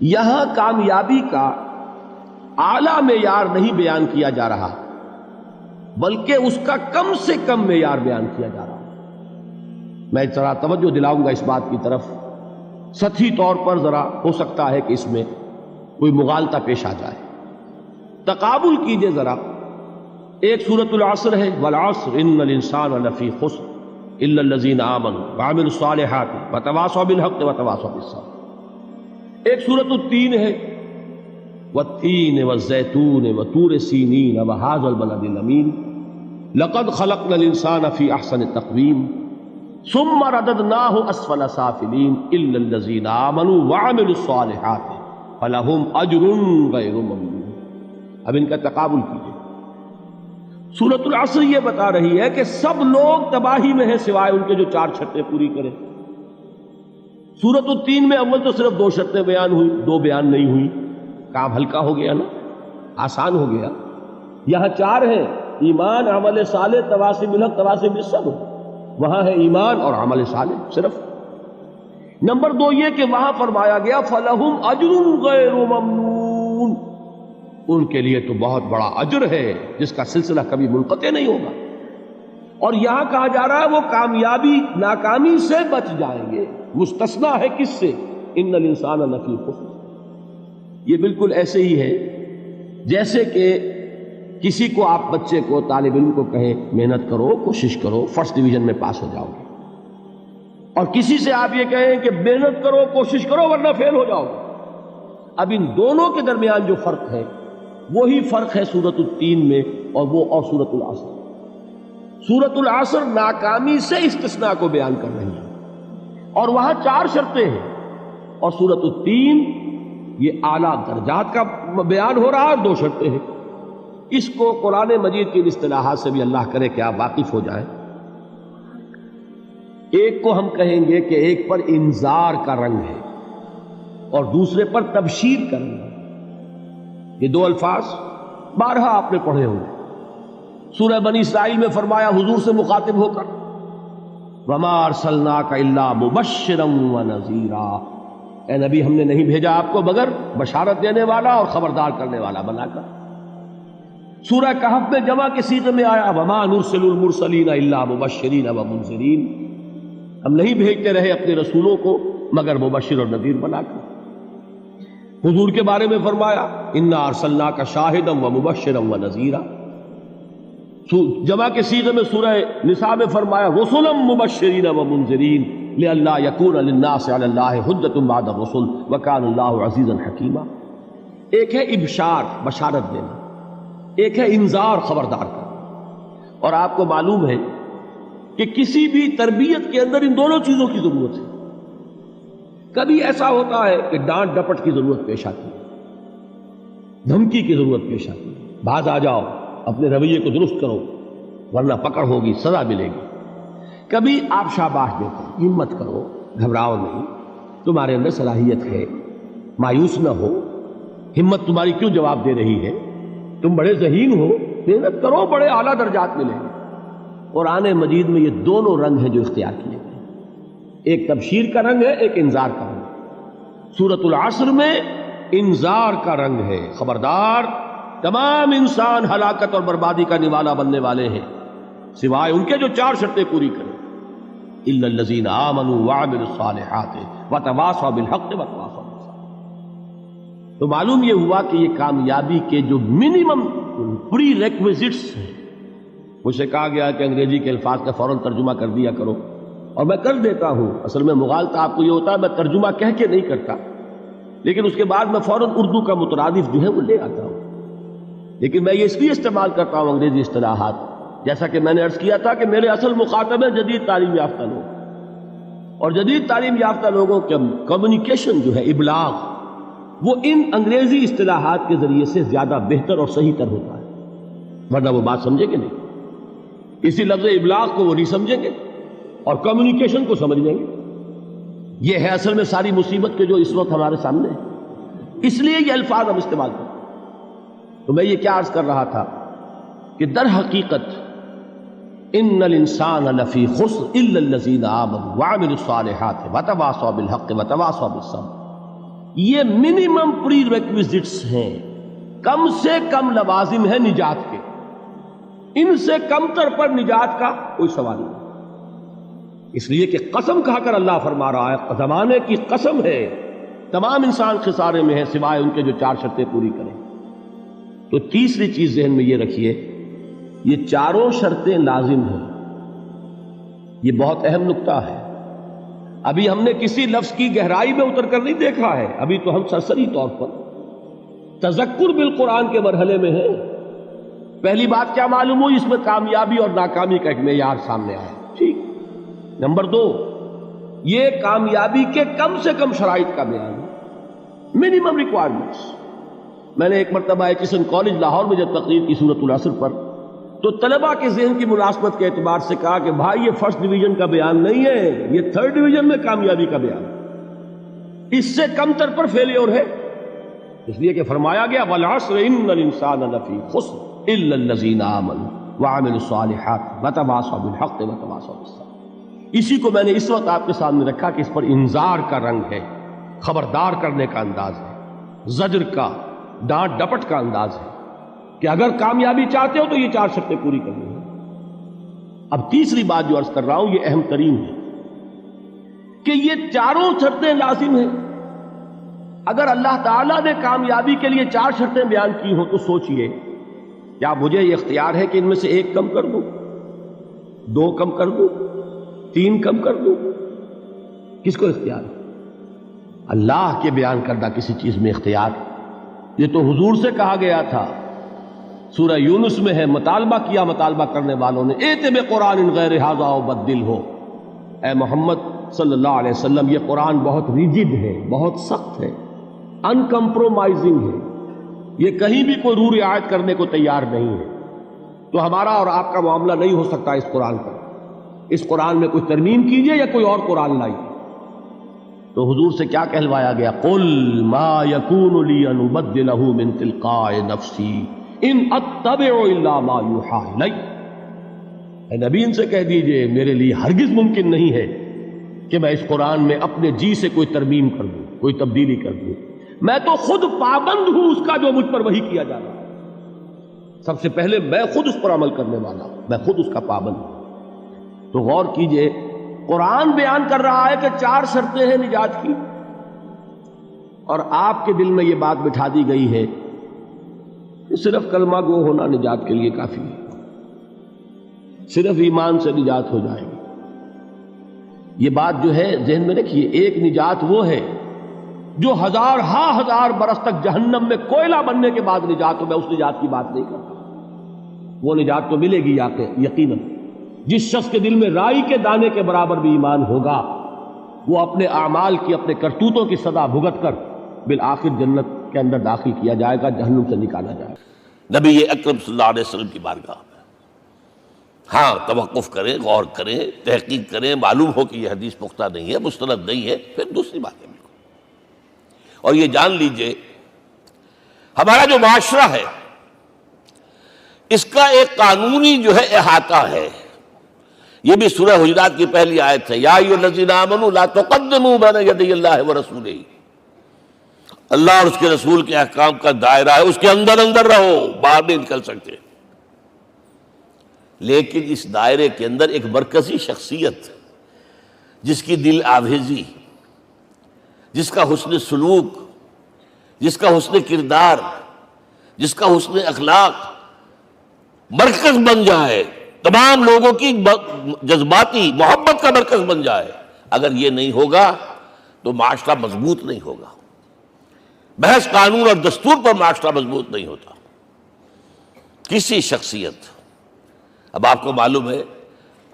یہاں کامیابی کا اعلیٰ معیار نہیں بیان کیا جا رہا بلکہ اس کا کم سے کم معیار بیان کیا جا رہا. میں ذرا توجہ دلاؤں گا اس بات کی طرف. سطحی طور پر ذرا ہو سکتا ہے کہ اس میں کوئی مغالطہ پیش آ جائے. تقابل کیجئے ذرا. ایک سورۃ العصر ہے، والعصر ان الانسان لفی خسر الا الذین آمنوا وعملوا الصالحات وتواصوا بالحق وتواصوا بالصبر. ایک سورۃ التین ہے، والتین والزیتون وطور سینین وہذا البلد الامین لقد خلقنا الانسان فی احسن تقویم ثم رددناہ اسفل سافلین الا الذین آمنوا وعملوا الصالحات فلہم اجر غیر ممنون. اب ان کا تقابل کیجئے. سورۃ العصر یہ بتا رہی ہے کہ سب لوگ تباہی میں ہیں سوائے ان کے جو 4 شرطیں پوری کریں. سورۃ التین میں اول تو صرف 2 شرطیں بیان ہوئی، 2 بیان نہیں ہوئی. کام ہلکا ہو گیا نا، آسان ہو گیا. یہاں 4 ہیں، ایمان، عمل صالح، تواصی بالحق، تواصی بالصبر. وہاں ہے ایمان اور عمل صالح صرف. نمبر 2 یہ کہ وہاں فرمایا گیا فَلَهُمْ أَجْرٌ غَيْرُ مَمْنُونَ، ان کے لیے تو بہت بڑا اجر ہے جس کا سلسلہ کبھی منقطع نہیں ہوگا. اور یہاں کہا جا رہا ہے وہ کامیابی ناکامی سے بچ جائیں گے. مستثنیٰ ہے کس سے؟ ان الانسان لفی خسر. یہ بالکل ایسے ہی ہے جیسے کہ کسی کو آپ بچے کو، طالب علم کو کہیں محنت کرو، کوشش کرو، فرسٹ ڈویژن میں پاس ہو جاؤ گے، اور کسی سے آپ یہ کہیں کہ محنت کرو، کوشش کرو ورنہ فیل ہو جاؤ گے. اب ان دونوں کے درمیان جو فرق ہے وہی فرق ہے سورۃ التین میں اور سورۃ العصر. سورۃ العصر ناکامی سے استثناء کو بیان کر رہی ہے اور وہاں 4 شرطیں ہیں، اور سورۃ التین یہ اعلیٰ درجات کا بیان ہو رہا ہے اور 2 شرطیں ہیں. اس کو قرآن مجید کی اصطلاحات سے بھی اللہ کرے کہ آپ واقف ہو جائیں. ایک کو ہم کہیں گے کہ ایک پر انذار کا رنگ ہے اور دوسرے پر تبشیر کا رنگ ہے. یہ 2 الفاظ بارہا آپ نے پڑھے ہوں گے. سورہ بنی اسرائیل میں فرمایا حضور سے مخاطب ہو کر وَمَا أَرْسَلْنَاكَ إِلَّا مُبَشِّرًا وَنَذِيرًا، اے نبی ہم نے نہیں بھیجا آپ کو مگر بشارت دینے والا اور خبردار کرنے والا بنا کر. سورہ کہف میں جمع کے صیغے میں آیا وَمَا نُرْسِلُ الْمُرْسَلِينَ إِلَّا مُبَشِّرِينَ وَمُنذِرِينَ، ہم نہیں بھیجتے رہے اپنے رسولوں کو مگر مبشر اور نذیر بنا کر. حضور کے بارے میں فرمایا اِنَّا أَرْسَلْنَاكَ شَاهِدًا وَمُبَشِّرًا وَنَذِيرًا. جمع کے صیغے میں سورہ نساء میں فرمایا رُسُلًا مُبَشِّرِينَ وَمُنذِرِينَ لِئَلَّا يَكُونَ لِلنَّاسِ عَلَى اللَّهِ حُجَّةٌ بَعْدَ الرُّسُلِ وَكَانَ اللَّهُ عَزِيزًا حَكِيمًا. ایک ہے ابشار، بشارت دینا، ایک ہے انذار، خبردار کرنا. اور آپ کو معلوم ہے کہ کسی بھی تربیت کے اندر ان دونوں چیزوں کی ضرورت ہے. کبھی ایسا ہوتا ہے کہ ڈانٹ ڈپٹ کی ضرورت پیش آتی ہے، دھمکی کی ضرورت پیش آتی ہے، باز آ جاؤ، اپنے رویے کو درست کرو ورنہ پکڑ ہوگی، سزا ملے گی. کبھی آپ شاباش دیتے ہیں، ہمت کرو، گھبراؤ نہیں، تمہارے اندر صلاحیت ہے، مایوس نہ ہو، ہمت تمہاری کیوں جواب دے رہی ہے، تم بڑے ذہین ہو، محنت کرو، بڑے اعلیٰ درجات ملیں گے. قرآن مجید میں یہ دونوں رنگ ہیں جو اختیار کیے گئے، ایک تبشیر کا رنگ ہے، ایک انذار کا رنگ ہے. سورۃ العصر میں انذار کا رنگ ہے، خبردار، تمام انسان ہلاکت اور بربادی کا نوالا بننے والے ہیں سوائے ان کے جو 4 شرطیں پوری کریں. الا الذین آمنوا وعملوا الصالحات وتواصوا بالحق وتواصوا بالصبر. تو معلوم یہ ہوا کہ یہ کامیابی کے جو منیمم پری ریکویزٹس ہیں. مجھ سے کہا گیا کہ انگریزی کے الفاظ کا فوراً ترجمہ کر دیا کرو، اور میں کر دیتا ہوں. اصل میں مغالطہ آپ کو یہ ہوتا ہے میں ترجمہ کہہ کے نہیں کرتا، لیکن اس کے بعد میں فوراً اردو کا مترادف جو ہے وہ لے آتا ہوں. لیکن میں یہ اس لیے استعمال کرتا ہوں انگریزی اصطلاحات، جیسا کہ میں نے عرض کیا تھا کہ میرے اصل مخاطب ہیں جدید تعلیم یافتہ لوگ، اور جدید تعلیم یافتہ لوگوں کے کمیونیکیشن جو ہے، ابلاغ، وہ ان انگریزی اصطلاحات کے ذریعے سے زیادہ بہتر اور صحیح تر ہوتا ہے، ورنہ وہ بات سمجھیں گے نہیں. اسی لفظ ابلاغ کو وہ نہیں سمجھیں گے اور کمیونیکیشن کو سمجھ لیں گے. یہ ہے اصل میں ساری مصیبت کے جو اس وقت ہمارے سامنے ہے. اس لیے یہ الفاظ ہم استعمال کرتے ہیں. تو میں یہ کیا عرض کر رہا تھا کہ در حقیقت ان الانسان لفی خسر الا الذین آمنوا وعملوا الصالحات وتواصوا بالحق وتواصوا بالصبر، یہ منیمم پری ریکویزٹس ہیں، کم سے کم لوازم ہے نجات کے، ان سے کم تر پر نجات کا کوئی سوال نہیں۔ اس لیے کہ قسم کھا کر اللہ فرما رہا ہے، زمانے کی قسم ہے، تمام انسان خسارے میں ہے سوائے ان کے جو 4 شرطیں پوری کریں۔ تو تیسری چیز ذہن میں یہ رکھیے، یہ چاروں شرطیں لازم ہیں۔ یہ بہت اہم نکتہ ہے، ابھی ہم نے کسی لفظ کی گہرائی میں اتر کر نہیں دیکھا ہے، ابھی تو ہم سرسری طور پر تذکر بالقرآن کے مرحلے میں ہیں۔ پہلی بات کیا معلوم ہوئی؟ اس میں کامیابی اور ناکامی کا ایک معیار سامنے آیا، ٹھیک۔ نمبر 2، یہ کامیابی کے کم سے کم شرائط کا بیان ہے، منیمم ریکوائرمنٹس۔ میں نے ایک مرتبہ ایچسن کالج لاہور میں جب تقریر کی سورۃ العصر پر، تو طلباء کے ذہن کی ملازمت کے اعتبار سے کہا کہ بھائی یہ فرسٹ ڈویژن کا بیان نہیں ہے، یہ 3rd ڈویژن میں کامیابی کا بیان ہے، اس سے کم تر پر فیلیور ہے۔ اس لیے کہ فرمایا گیا والعصر ان الانسان لفی خسر الا الذین آمنوا وعملوا الصالحات وتواصوا بالحق وتواصوا بالصبر۔ اسی کو میں نے اس وقت آپ کے سامنے رکھا کہ اس پر انذار کا رنگ ہے، خبردار کرنے کا انداز ہے، زجر کا، ڈانٹ ڈپٹ کا انداز ہے کہ اگر کامیابی چاہتے ہو تو یہ 4 شرطیں پوری کرنی ہیں۔ اب تیسری بات جو عرض کر رہا ہوں یہ اہم ترین ہے کہ یہ چاروں شرطیں لازم ہیں۔ اگر اللہ تعالیٰ نے کامیابی کے لیے 4 شرطیں بیان کی ہوں تو سوچئے، کیا مجھے یہ اختیار ہے کہ ان میں سے 1 کم کر دوں، 2 کم کر دوں، 3 کم کر دوں؟ کس کو اختیار ہے؟ اللہ کے بیان کردہ کسی چیز میں اختیار۔ یہ تو حضور سے کہا گیا تھا، سورہ یونس میں ہے، مطالبہ کیا مطالبہ کرنے والوں نے، ایت بقرآن غیر ھذا وبدل ہو، اے محمد صلی اللہ علیہ وسلم یہ قرآن بہت ریجڈ ہے، بہت سخت ہے، ان کمپرومائزنگ ہے، یہ کہیں بھی کوئی روح رعایت کرنے کو تیار نہیں ہے، تو ہمارا اور آپ کا معاملہ نہیں ہو سکتا اس قرآن پر، اس قرآن میں کوئی ترمیم کیجئے یا کوئی اور قرآن لائیے۔ تو حضور سے کیا کہلوایا گیا؟ قل ما یکون لی ان ابدلہ من تلقاء نفسی ان اتبع الا ما یوحی الی۔ اے نبی ان سے کہہ دیجئے میرے لیے ہرگز ممکن نہیں ہے کہ میں اس قرآن میں اپنے جی سے کوئی ترمیم کر دوں، کوئی تبدیلی کر دوں، میں تو خود پابند ہوں اس کا جو مجھ پر وحی کیا جا رہا ہے، سب سے پہلے میں خود اس پر عمل کرنے والا ہوں، میں خود اس کا پابند ہوں۔ تو غور کیجئے، قرآن بیان کر رہا ہے کہ 4 شرطیں ہیں نجات کی، اور آپ کے دل میں یہ بات بٹھا دی گئی ہے کہ صرف کلمہ گو ہونا نجات کے لیے کافی ہے، صرف ایمان سے نجات ہو جائے گی۔ یہ بات جو ہے ذہن میں رکھیے، ایک نجات وہ ہے جو ہزار برس تک جہنم میں کوئلہ بننے کے بعد نجات ہو، میں اس نجات کی بات نہیں کرتا، وہ نجات تو ملے گی یقیناً۔ جس شخص کے دل میں رائی کے دانے کے برابر بھی ایمان ہوگا، وہ اپنے اعمال کی، اپنے کرتوتوں کی سزا بھگت کر بالآخر جنت کے اندر داخل کیا جائے گا، جہنم سے نکالا جائے گا۔ نبی اکرم صلی اللہ علیہ وسلم کی بارگاہ میں ہاں توقف کریں، غور کریں، تحقیق کریں، معلوم ہو کہ یہ حدیث پختہ نہیں ہے، مستند نہیں ہے، پھر دوسری بات ہے۔ اور یہ جان لیجئے ہمارا جو معاشرہ ہے اس کا ایک قانونی جو ہے احاطہ ہے، یہ بھی سورہ حجرات کی پہلی آیت ہے، یا ایھا الذین آمنوا لا تقدموا بین یدی اللہ ورسولہ۔ اللہ اور اس کے رسول کے احکام کا دائرہ ہے، اس کے اندر رہو، باہر نہیں نکل سکتے۔ لیکن اس دائرے کے اندر ایک مرکزی شخصیت جس کی دل آویزی، جس کا حسن سلوک، جس کا حسن کردار، جس کا حسن اخلاق مرکز بن جائے، تمام لوگوں کی جذباتی محبت کا مرکز بن جائے، اگر یہ نہیں ہوگا تو معاشرہ مضبوط نہیں ہوگا۔ محض قانون اور دستور پر معاشرہ مضبوط نہیں ہوتا۔ کسی شخصیت، اب آپ کو معلوم ہے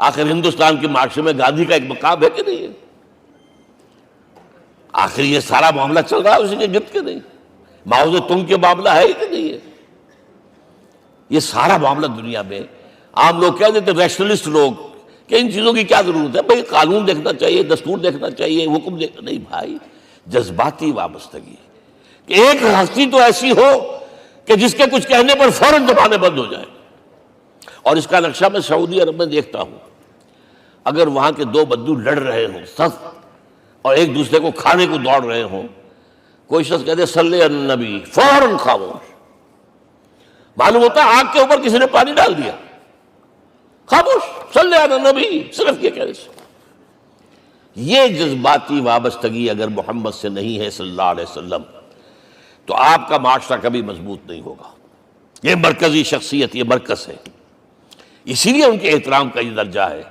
آخر ہندوستان کے معاشرے میں گاندھی کا ایک مقام ہے کہ نہیں ہے؟ آخر یہ سارا معاملہ چل رہا ہے اسی کے گرد کے نہیں؟ ماؤ زے تنگ کے معاملہ ہے کہ نہیں ہے؟ یہ سارا معاملہ دنیا میں عام لوگ کہہ دیتے، ریشنلسٹ لوگ، کہ ان چیزوں کی کیا ضرورت ہے، بھائی قانون دیکھنا چاہیے، دستور دیکھنا چاہیے، حکم دیکھنا نہیں۔ بھائی جذباتی وابستگی، کہ ایک ہستی تو ایسی ہو کہ جس کے کچھ کہنے پر فوراً زبانیں بند ہو جائیں۔ اور اس کا نقشہ میں سعودی عرب میں دیکھتا ہوں، اگر وہاں کے 2 بدو لڑ رہے ہوں سخت اور ایک دوسرے کو کھانے کو دوڑ رہے ہوں، کوئی شخص کہتے صلی علی النبی، فوراً خاموش. معلوم ہوتا ہے آگ کے اوپر کسی نے پانی ڈال دیا، خاموش. صلی علی النبی صرف یہ کہنے سے. یہ جذباتی وابستگی اگر محمد سے نہیں ہے صلی اللہ علیہ وسلم تو آپ کا معاشرہ کبھی مضبوط نہیں ہوگا. یہ مرکزی شخصیت، یہ مرکز ہے. اسی لیے ان کے احترام کا یہ درجہ ہے،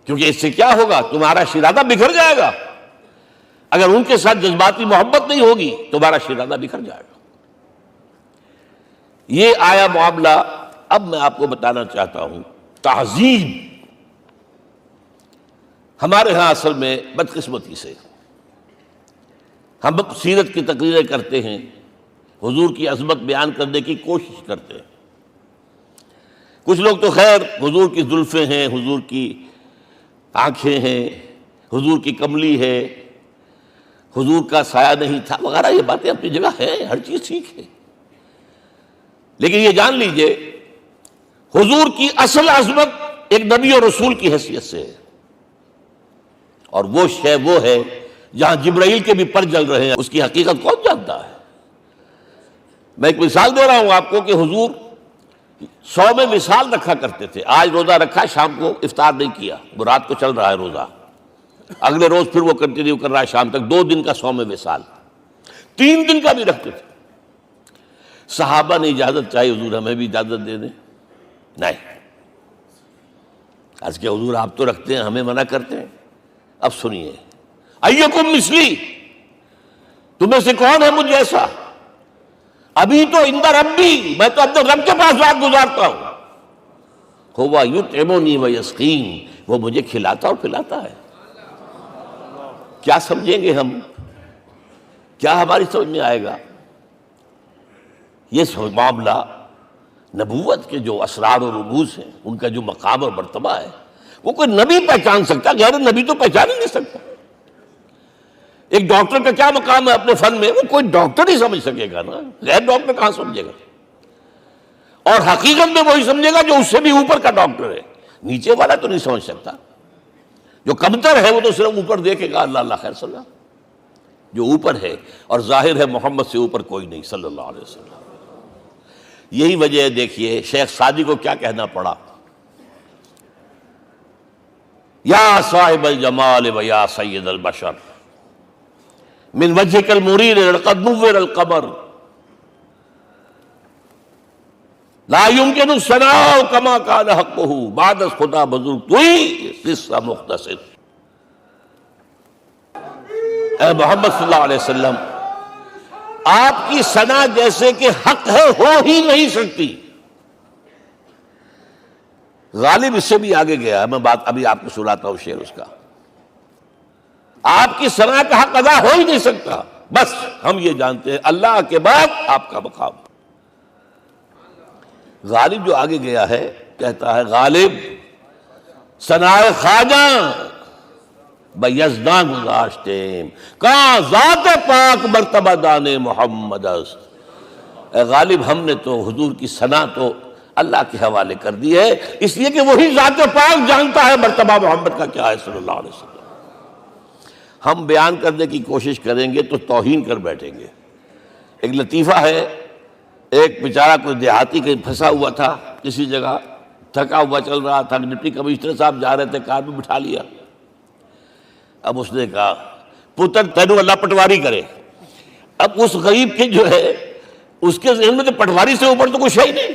کیونکہ اس سے کیا ہوگا؟ تمہارا شیرازہ بکھر جائے گا. اگر ان کے ساتھ جذباتی محبت نہیں ہوگی تمہارا شیرازہ بکھر جائے گا. یہ آیا معاملہ. اب میں آپ کو بتانا چاہتا ہوں تہذیب. ہمارے ہاں اصل میں بدقسمتی سے ہم سیرت کی تقریریں کرتے ہیں، حضور کی عظمت بیان کرنے کی کوشش کرتے ہیں. کچھ لوگ تو خیر حضور کی زلفیں ہیں، حضور کی آنکھیں ہیں، حضور کی کملی ہے، حضور کا سایہ نہیں تھا وغیرہ، یہ باتیں اپنی جگہ ہیں، ہر چیز ٹھیک ہے. لیکن یہ جان لیجئے حضور کی اصل عظمت ایک نبی اور رسول کی حیثیت سے ہے، اور وہ شے وہ ہے جہاں جبرائیل کے بھی پر جل رہے ہیں. اس کی حقیقت کون جانتا ہے؟ میں ایک مثال دے رہا ہوں آپ کو کہ حضور 100 میں مثال رکھا کرتے تھے. آج روزہ رکھا، شام کو افطار نہیں کیا، وہ رات کو چل رہا ہے روزہ، اگلے روز پھر وہ کنٹینیو کر رہا ہے شام تک. 2 دن کا 100 میں مثال، 3 دن کا بھی رکھتے تھے. صحابہ نے اجازت چاہی حضور ہمیں بھی اجازت دے دیں. نہیں، آج کے حضور آپ تو رکھتے ہیں، ہمیں منع کرتے ہیں. اب سنیے، ایکم مثلی، تمہیں سے کون ہے مجھ جیسا؟ ابھی تو عند ربی، میں تو اپنے رب کے پاس رات گزارتا ہوں. ہوا یطعمنی ویسقین، وہ مجھے کھلاتا اور پلاتا ہے. کیا سمجھیں گے ہم؟ کیا ہماری سمجھ میں آئے گا؟ یہ معاملہ نبوت کے جو اسرار و رموز ہیں، ان کا جو مقام اور مرتبہ ہے، وہ کوئی نبی پہچان سکتا، غیر نبی تو پہچان ہی نہیں سکتا. ایک ڈاکٹر کا کیا مقام ہے اپنے فن میں؟ وہ کوئی ڈاکٹر ہی سمجھ سکے گا نا، غیر ڈاکٹر کہاں سمجھے گا؟ اور حقیقت میں وہی سمجھے گا جو اس سے بھی اوپر کا ڈاکٹر ہے. نیچے والا تو نہیں سمجھ سکتا. جو کمتر ہے وہ تو صرف اوپر دیکھے گا، اللہ اللہ خیر صلی اللہ. جو اوپر ہے اور ظاہر ہے محمد سے اوپر کوئی نہیں صلی اللہ علیہ وسلم. یہی وجہ ہے، دیکھیے شیخ سعدی کو کیا کہنا پڑا، یا صاحب الجمال و یا سید البشر من وجهک المریر قد نور القمر لا يمكن الثناء كما كان حقه بعد از خدا بزرگ توئی قصہ مختصر. اے محمد صلی اللہ علیہ وسلم، آپ کی ثنا جیسے کہ حق ہے ہو ہی نہیں سکتی. غالب اس سے بھی آگے گیا ہے، میں بات ابھی آپ کو سناتا ہوں شعر اس کا. آپ کی ثنا کا حق ادا ہو ہی نہیں سکتا. بس ہم یہ جانتے ہیں اللہ کے بعد آپ کا مقام. غالب جو آگے گیا ہے کہتا ہے، غالب ثنائے خواجہ بیزداں گزاشتیم کہاں ذات پاک مرتبہ دان محمد است. اے غالب ہم نے تو حضور کی ثنا تو اللہ کے حوالے کر دی ہے، اس لیے کہ وہی ذات پاک جانتا ہے مرتبہ محمد کا کیا ہے صلی اللہ علیہ وسلم. ہم بیان کرنے کی کوشش کریں گے تو توہین کر بیٹھیں گے. ایک لطیفہ ہے، ایک بیچارہ کوئی دیہاتی کہیں پھنسا ہوا تھا کسی جگہ، تھکا ہوا چل رہا تھا، ڈپٹی کمشنر صاحب جا رہے تھے، کار میں بٹھا لیا. اب اس نے کہا پتر تینوں اللہ پٹواری کرے. اب اس غریب کے جو ہے اس کے ذہن میں تو پٹواری سے اوپر تو کچھ ہے ہی نہیں.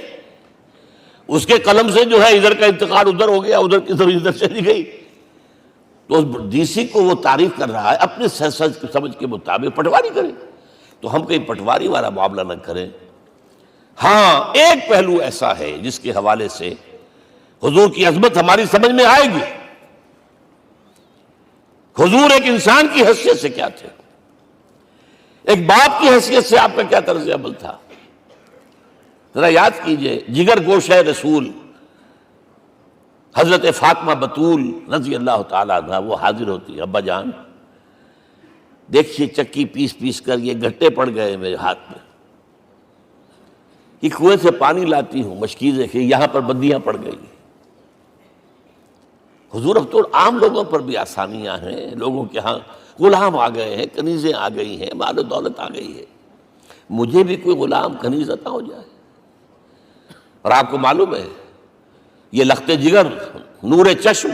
اس کے قلم سے جو ہے ادھر کا انتقال ادھر ہو گیا، ادھر چلی گئی. تو ڈی سی کو وہ تعریف کر رہا ہے اپنے سمجھ کے مطابق پٹواری کرے. تو ہم کہیں پٹواری والا معاملہ نہ کریں. ہاں ایک پہلو ایسا ہے جس کے حوالے سے حضور کی عظمت ہماری سمجھ میں آئے گی. حضور ایک انسان کی حیثیت سے کیا تھے، ایک باپ کی حیثیت سے آپ کا کیا طرز عمل تھا. ذرا یاد کیجئے، جگر گوشہ رسول حضرت فاطمہ بطول رضی اللہ تعالیٰ عنہ وہ حاضر ہوتی، ابا جان دیکھیے چکی پیس پیس کر یہ گھٹے پڑ گئے میرے ہاتھ میں، یہ کنویں سے پانی لاتی ہوں، مشکیزیں کہ یہاں پر بندیاں پڑ گئی. حضور اب تو عام لوگوں پر بھی آسانیاں ہیں، لوگوں کے ہاں غلام آ گئے ہیں، کنیزیں آ گئی ہیں، مال و دولت آ گئی ہے، مجھے بھی کوئی غلام کنیز عطا ہو جائے۔ اور آپ کو معلوم ہے یہ لخت جگر، نور چشم،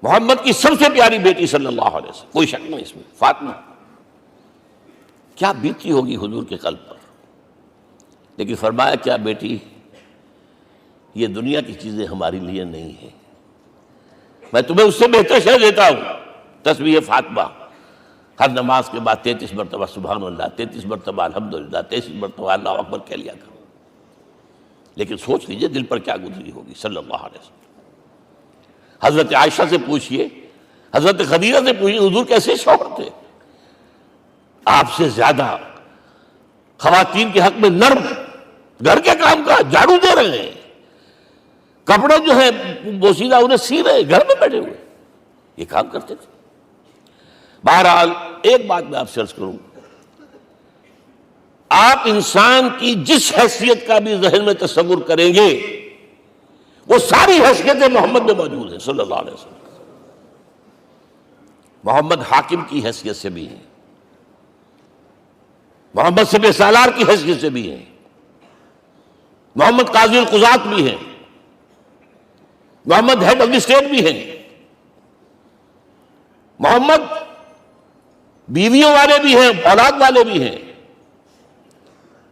محمد کی سب سے پیاری بیٹی صلی اللہ علیہ وسلم، کوئی شک نہیں اس میں، فاطمہ، کیا بیتی ہوگی حضور کے قلب پر۔ لیکن فرمایا کیا بیٹی، یہ دنیا کی چیزیں ہمارے لیے نہیں ہیں، میں تمہیں اس سے بہتر شے دیتا ہوں، تسبیح فاطمہ، ہر نماز کے بعد 33 مرتبہ سبحان اللہ، 33 مرتبہ الحمدللہ، 33 مرتبہ اللہ اکبر کہہ لیا کرو۔ لیکن سوچ لیجئے دل پر کیا گزری ہوگی صلی اللہ علیہ وسلم۔ حضرت عائشہ سے پوچھئے، حضرت خدیجہ سے پوچھئے حضور کیسے شوہر تھے، آپ سے زیادہ خواتین کے حق میں نرم، گھر کے کام کا جھاڑو دے رہے ہیں، کپڑے جو ہے بوسیدہ انہیں سی رہے، گھر میں بیٹھے ہوئے، یہ کام کرتے تھے۔ بہرحال ایک بات میں آپ سے عرض کروں، آپ انسان کی جس حیثیت کا بھی ذہن میں تصور کریں گے وہ ساری حیثیتیں محمد میں موجود ہیں صلی اللہ علیہ وسلم۔ محمد حاکم کی حیثیت سے بھی ہیں، محمد سپہ سالار کی حیثیت سے بھی ہیں، محمد قاضی القضات بھی ہیں، محمد ہیڈ آف دی اسٹیٹ بھی ہیں، محمد بیویوں والے بھی ہیں، اولاد والے بھی ہیں،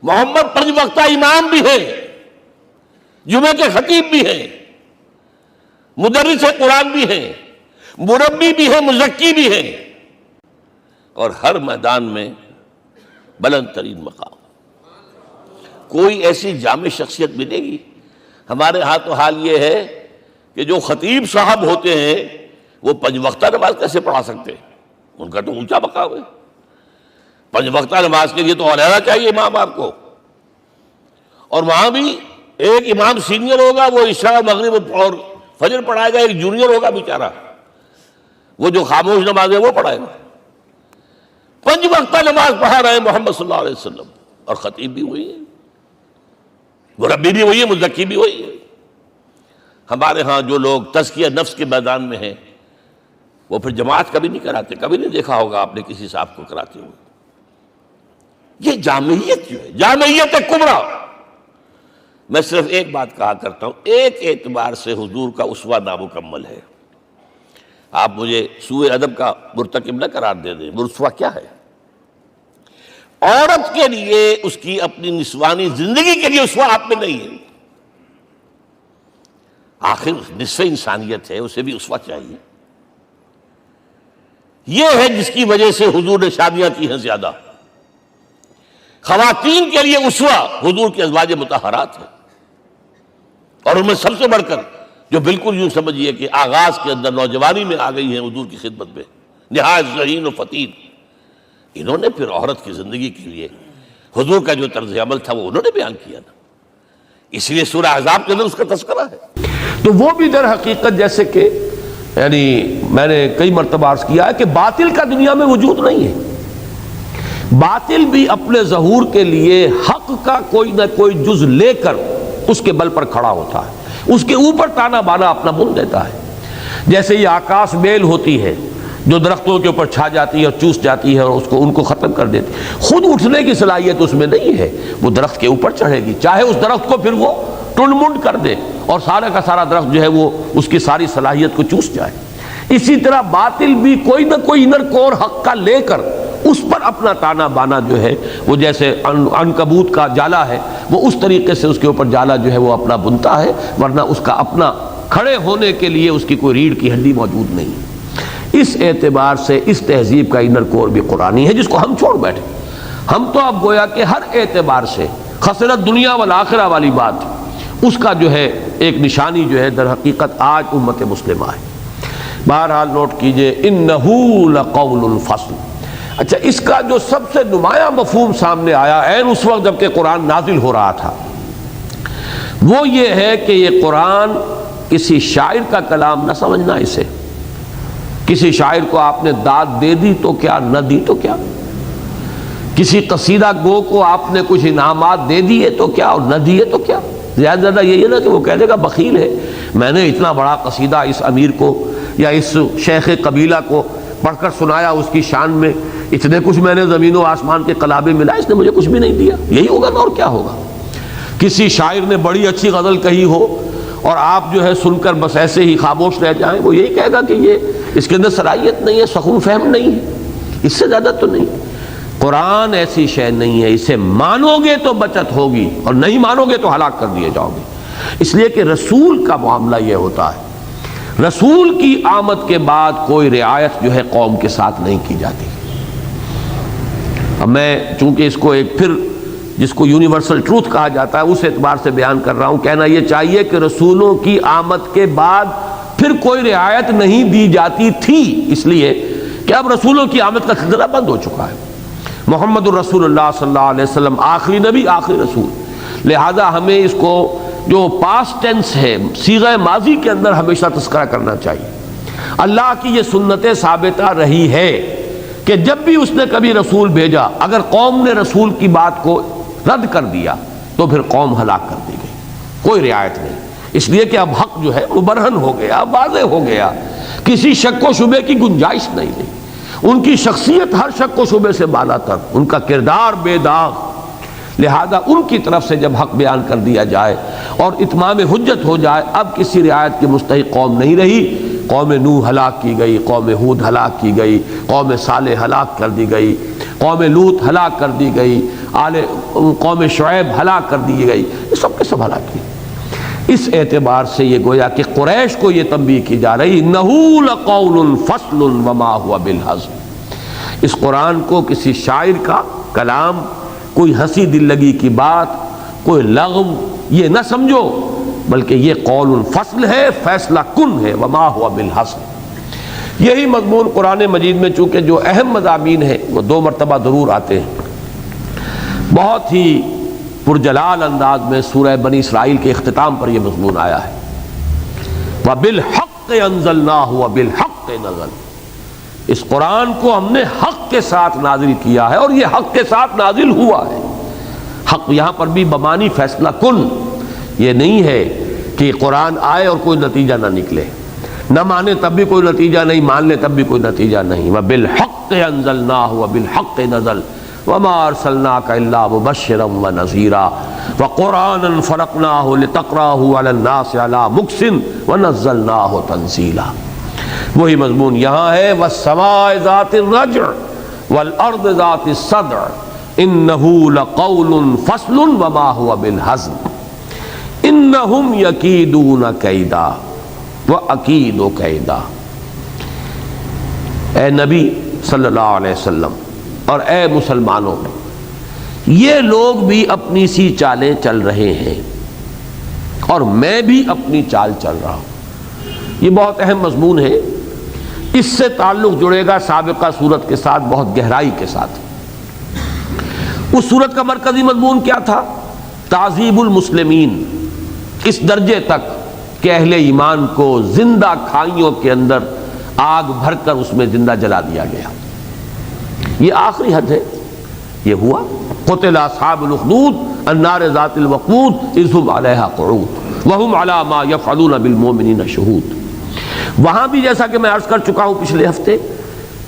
محمد 5 وقتہ امام بھی ہیں، جمعے کے خطیب بھی ہیں، مدرس قرآن بھی ہیں، مربی بھی ہیں، مزکی بھی ہیں، اور ہر میدان میں بلند ترین مقام۔ کوئی ایسی جامع شخصیت ملے گی؟ ہمارے ہاں تو حال یہ ہے کہ جو خطیب صاحب ہوتے ہیں وہ 5 وقتہ نماز کیسے پڑھا سکتے ہیں؟ ان کا تو اونچا مقام ہے، 5 وقتہ نماز کے لیے تو علیحدہ چاہیے امام آپ کو، اور وہاں بھی ایک امام سینئر ہوگا، وہ عشاء مغرب اور فجر پڑھائے گا، ایک جونیئر ہوگا بیچارہ، وہ جو خاموش نماز ہے وہ پڑھائے گا۔ 5 وقتہ نماز پڑھا رہے ہیں محمد صلی اللہ علیہ وسلم، اور خطیب بھی وہی ہے، مربی بھی وہی ہے، مزکی بھی وہی ہے۔ ہمارے ہاں جو لوگ تزکیہ نفس کے میدان میں ہیں وہ پھر جماعت کبھی نہیں کراتے، کبھی نہیں دیکھا ہوگا آپ نے کسی صاحب کو کراتے ہوئے۔ یہ جامعیت جو ہے، جامعیت کبریٰ۔ میں صرف ایک بات کہا کرتا ہوں، ایک اعتبار سے حضور کا اسوہ نامکمل ہے۔ آپ مجھے سوء ادب کا مرتکب نہ قرار دے دیں، وہ اسوہ کیا ہے؟ عورت کے لیے اس کی اپنی نسوانی زندگی کے لیے اسوہ آپ میں نہیں ہے، آخر نصف انسانیت ہے، اسے بھی اسوہ چاہیے۔ یہ ہے جس کی وجہ سے حضور نے شادیاں کی ہیں زیادہ۔ خواتین کے لیے اسوہ حضور کے ازواج مطہرات ہیں، اور ان میں سب سے بڑھ کر جو بالکل یوں سمجھیے کہ آغاز کے اندر نوجوانی میں آ گئی ہیں حضور کی خدمت میں، نہایت ذہین و فطین، انہوں نے پھر عورت کی زندگی کے لیے حضور کا جو طرز عمل تھا وہ انہوں نے بیان کیا نا، اس لیے سورہ احزاب کے اندر اس کا تذکرہ ہے۔ تو وہ بھی در حقیقت جیسے کہ یعنی میں نے کئی مرتبہ عرض کیا ہے کہ باطل کا دنیا میں وجود نہیں ہے، باطل بھی اپنے ظہور کے لیے حق کا کوئی نہ کوئی جز لے کر اس کے بل پر کھڑا ہوتا ہے، اس کے اوپر تانا بانا اپنا بن دیتا ہے۔ جیسے یہ آکاش بیل ہوتی ہے جو درختوں کے اوپر چھا جاتی ہے اور چوس جاتی ہے اور ان کو ختم کر دیتی ہے، خود اٹھنے کی صلاحیت اس میں نہیں ہے، وہ درخت کے اوپر چڑھے گی، چاہے اس درخت کو پھر وہ ٹنڈ منڈ کر دے اور سارا کا سارا درخت جو ہے وہ اس کی ساری صلاحیت کو چوس جائے۔ اسی طرح باطل بھی کوئی نہ کوئی انر کور حق کا لے کر اس پر اپنا تانا بانا جو ہے وہ جیسے عنکبوت کا جالا ہے وہ اس طریقے سے اس کے اوپر جالا جو ہے وہ اپنا بنتا ہے، ورنہ اس کا اپنا کھڑے ہونے کے لیے اس کی کوئی ریڑھ کی ہڈی موجود نہیں۔ اس اعتبار سے اس تہذیب کا انر کور بھی قرآنی ہے، جس کو ہم چھوڑ بیٹھے۔ ہم تو اب گویا کہ ہر اعتبار سے خسرت دنیا والآخرہ والی بات اس کا جو ہے ایک نشانی جو ہے در حقیقت آج امت مسلمہ ہے۔ بہرحال نوٹ کیجئے انہو لقول الفصل۔ اچھا، اس کا جو سب سے نمایاں مفہوم سامنے آیا عین اس وقت جب کہ قرآن نازل ہو رہا تھا وہ یہ ہے کہ یہ قرآن کسی شاعر کا کلام نہ سمجھنا اسے۔ کسی شاعر کو آپ نے داد دے دی تو کیا، نہ دی تو کیا، کسی قصیدہ گو کو آپ نے کچھ انعامات دے دیے تو کیا اور نہ دیے تو کیا۔ زیادہ یہ نا کہ وہ کہہ دے گا بخیل ہے، میں نے اتنا بڑا قصیدہ اس امیر کو یا اس شیخ قبیلہ کو پڑھ کر سنایا اس کی شان میں، اتنے کچھ میں نے زمین و آسمان کے قلابے ملا، اس نے مجھے کچھ بھی نہیں دیا، یہی ہوگا نا اور کیا ہوگا؟ کسی شاعر نے بڑی اچھی غزل کہی ہو اور آپ جو ہے سن کر بس ایسے ہی خاموش رہ جائیں، وہ یہی کہے گا کہ یہ اس کے اندر صلاحیت نہیں ہے، سخن فہم نہیں ہے، اس سے زیادہ تو نہیں۔ قرآن ایسی شے نہیں ہے، اسے مانو گے تو بچت ہوگی اور نہیں مانو گے تو ہلاک کر دیے جاؤ گے۔ اس لیے کہ رسول کا معاملہ یہ ہوتا ہے، رسول کی آمد کے بعد کوئی رعایت جو ہے قوم کے ساتھ نہیں کی جاتی۔ اب میں چونکہ اس کو ایک پھر جس کو یونیورسل ٹروتھ کہا جاتا ہے اس اعتبار سے بیان کر رہا ہوں، کہنا یہ چاہیے کہ رسولوں کی آمد کے بعد پھر کوئی رعایت نہیں دی جاتی تھی، اس لیے کہ اب رسولوں کی آمد کا سلسلہ بند ہو چکا ہے۔ محمد الرسول اللہ صلی اللہ علیہ وسلم آخری نبی، آخری رسول، لہذا ہمیں اس کو جو پاسٹ ٹینس ہے، صیغہ ماضی کے اندر ہمیشہ تذکرہ کرنا چاہیے۔ اللہ کی یہ سنت ثابتہ رہی ہے کہ جب بھی اس نے کبھی رسول بھیجا، اگر قوم نے رسول کی بات کو رد کر دیا تو پھر قوم ہلاک کر دی گئی، کوئی رعایت نہیں۔ اس لیے کہ اب حق جو ہے وہ برہن ہو گیا، واضح ہو گیا، کسی شک و شبے کی گنجائش نہیں رہی۔ ان کی شخصیت ہر شک و شبے سے بالا تر، ان کا کردار بے داغ، لہذا ان کی طرف سے جب حق بیان کر دیا جائے اور اتمام حجت ہو جائے، اب کسی رعایت کی مستحق قوم نہیں رہی۔ قوم نوح ہلاک کی گئی، قوم ہود ہلاک کی گئی، قوم صالح ہلاک کر دی گئی، قوم لوط ہلاک کر دی گئی، قوم شعیب ہلاک کر دی گئی، یہ سب کے سب ہلاک کی۔ اس اعتبار سے یہ گویا کہ قریش کو یہ تنبیہ کی جا رہی، انَّهُ لَقَوْلٌ فَصْلٌ وَمَا هُوَ بِالْهَزْلِ۔ اس قرآن کو کسی شاعر کا کلام، کوئی ہنسی دل لگی کی بات، کوئی لغو یہ نہ سمجھو، بلکہ یہ قول فصل ہے، فیصلہ کن ہے، وما ہوا بالحزل۔ یہی مضمون قرآن مجید میں چونکہ جو اہم مضامین ہیں وہ 2 مرتبہ ضرور آتے ہیں، بہت ہی پرجلال انداز میں سورہ بنی اسرائیل کے اختتام پر یہ مضمون آیا ہے، وَبِالْحَقِّ أَنزَلْنَاهُ وَبِالْحَقِّ نَزَلَ۔ اس قرآن کو ہم نے حق کے ساتھ نازل کیا ہے اور یہ حق کے ساتھ نازل ہوا ہے۔ حق یہاں پر بھی بمانی فیصلہ کن، یہ نہیں ہے کہ قرآن آئے اور کوئی نتیجہ نہ نکلے، نہ مانے تب بھی کوئی نتیجہ نہیں، مان لے تب بھی کوئی نتیجہ نہیں۔ وَبِالْحَقِّ أَنزَلْنَاهُ وَبِالْحَقِّ نَزَلَ وَمَا أَرْسَلْنَاكَ إِلَّا مُبَشِّرًا وَنَذِيرًا وَقُرْآنًا فَرَقْنَاهُ لِتَقْرَأَهُ عَلَى النَّاسِ عَلَى مُكْثٍ وَنَزَّلْنَاهُ تَنزِيلًا۔ وہی مضمون یہاں ہے، وَالسَّمَاءِ ذَاتِ الرَّجْعِ وَالْأَرْضِ ذَاتِ الصَّدْعِ إِنَّهُ لَقَوْلٌ فَصْلٌ وَمَا هُوَ بِالْهَزْلِ إِنَّهُمْ يَكِيدُونَ كَيْدًا وَأَكِيدُ كَيْدًا۔ اے نبی صلی اللہ علیہ وسلم اور اے مسلمانوں، یہ لوگ بھی اپنی سی چالیں چل رہے ہیں اور میں بھی اپنی چال چل رہا ہوں۔ یہ بہت اہم مضمون ہے، اس سے تعلق جڑے گا سابقہ صورت کے ساتھ بہت گہرائی کے ساتھ۔ اس صورت کا مرکزی مضمون کیا تھا؟ تعذیب المسلمین، اس درجے تک کہ اہل ایمان کو زندہ کھائیوں کے اندر آگ بھر کر اس میں زندہ جلا دیا گیا۔ یہ آخری حد ہے، یہ ہوا۔ قتل اصحاب الاخدود النار ذات الوقود اذ هم علیہا قعود وهم علی ما یفعلون بالمؤمنین شہود۔ وہاں بھی جیسا کہ میں عرض کر چکا ہوں پچھلے ہفتے،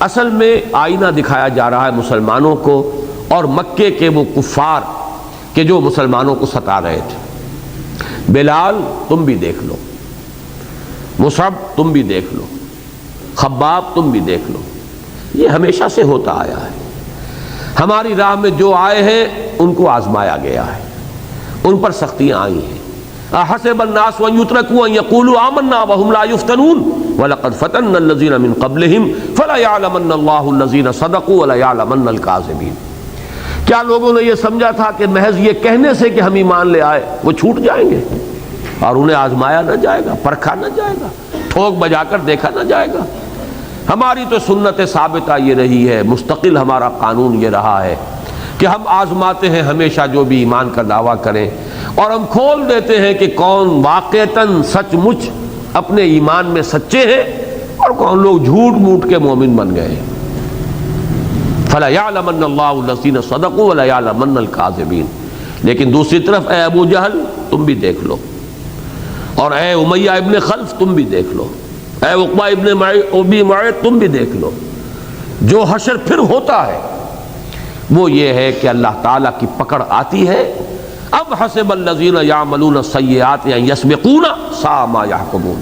اصل میں آئینہ دکھایا جا رہا ہے مسلمانوں کو اور مکے کے وہ کفار کہ جو مسلمانوں کو ستا رہے تھے۔ بلال تم بھی دیکھ لو، مصعب تم بھی دیکھ لو، خباب تم بھی دیکھ لو، یہ ہمیشہ سے ہوتا آیا ہے۔ ہماری راہ میں جو آئے ہیں ان کو آزمایا گیا ہے، ان پر سختیاں آئی ہیں۔ احسب الناس ان یترکوا ان یقولوا آمنا وهم لا یفتنون ولقد فتنا الذین من قبلهم فلیعلمن اللہ الذین صدقوا ولیعلمن الکاذبین۔ کیا لوگوں نے یہ سمجھا تھا کہ محض یہ کہنے سے کہ ہم ایمان لے آئے وہ چھوٹ جائیں گے اور انہیں آزمایا نہ جائے گا، پرکھا نہ جائے گا، ٹھوک بجا کر دیکھا نہ جائے گا؟ ہماری تو سنت ثابتہ یہ رہی ہے، مستقل ہمارا قانون یہ رہا ہے کہ ہم آزماتے ہیں ہمیشہ جو بھی ایمان کا دعویٰ کریں، اور ہم کھول دیتے ہیں کہ کون واقعتاً سچ مچ اپنے ایمان میں سچے ہیں اور کون لوگ جھوٹ موٹ کے مومن بن گئے۔ فَلَيَعْلَمَنَّ اللَّهُ الَّذِينَ صَدَقُوا وَلَيَعْلَمَنَّ الْكَاذِبِينَ۔ لیکن دوسری طرف اے ابو جہل تم بھی دیکھ لو، اور اے امیہ ابن خلف تم بھی دیکھ لو، اے عقبہ ابن ابی معیط تم بھی دیکھ لو، جو حشر پھر ہوتا ہے وہ یہ ہے کہ اللہ تعالیٰ کی پکڑ آتی ہے۔ اب حسب الذین یعملون السیئات ان یسبقونا ساء ما یحکمون،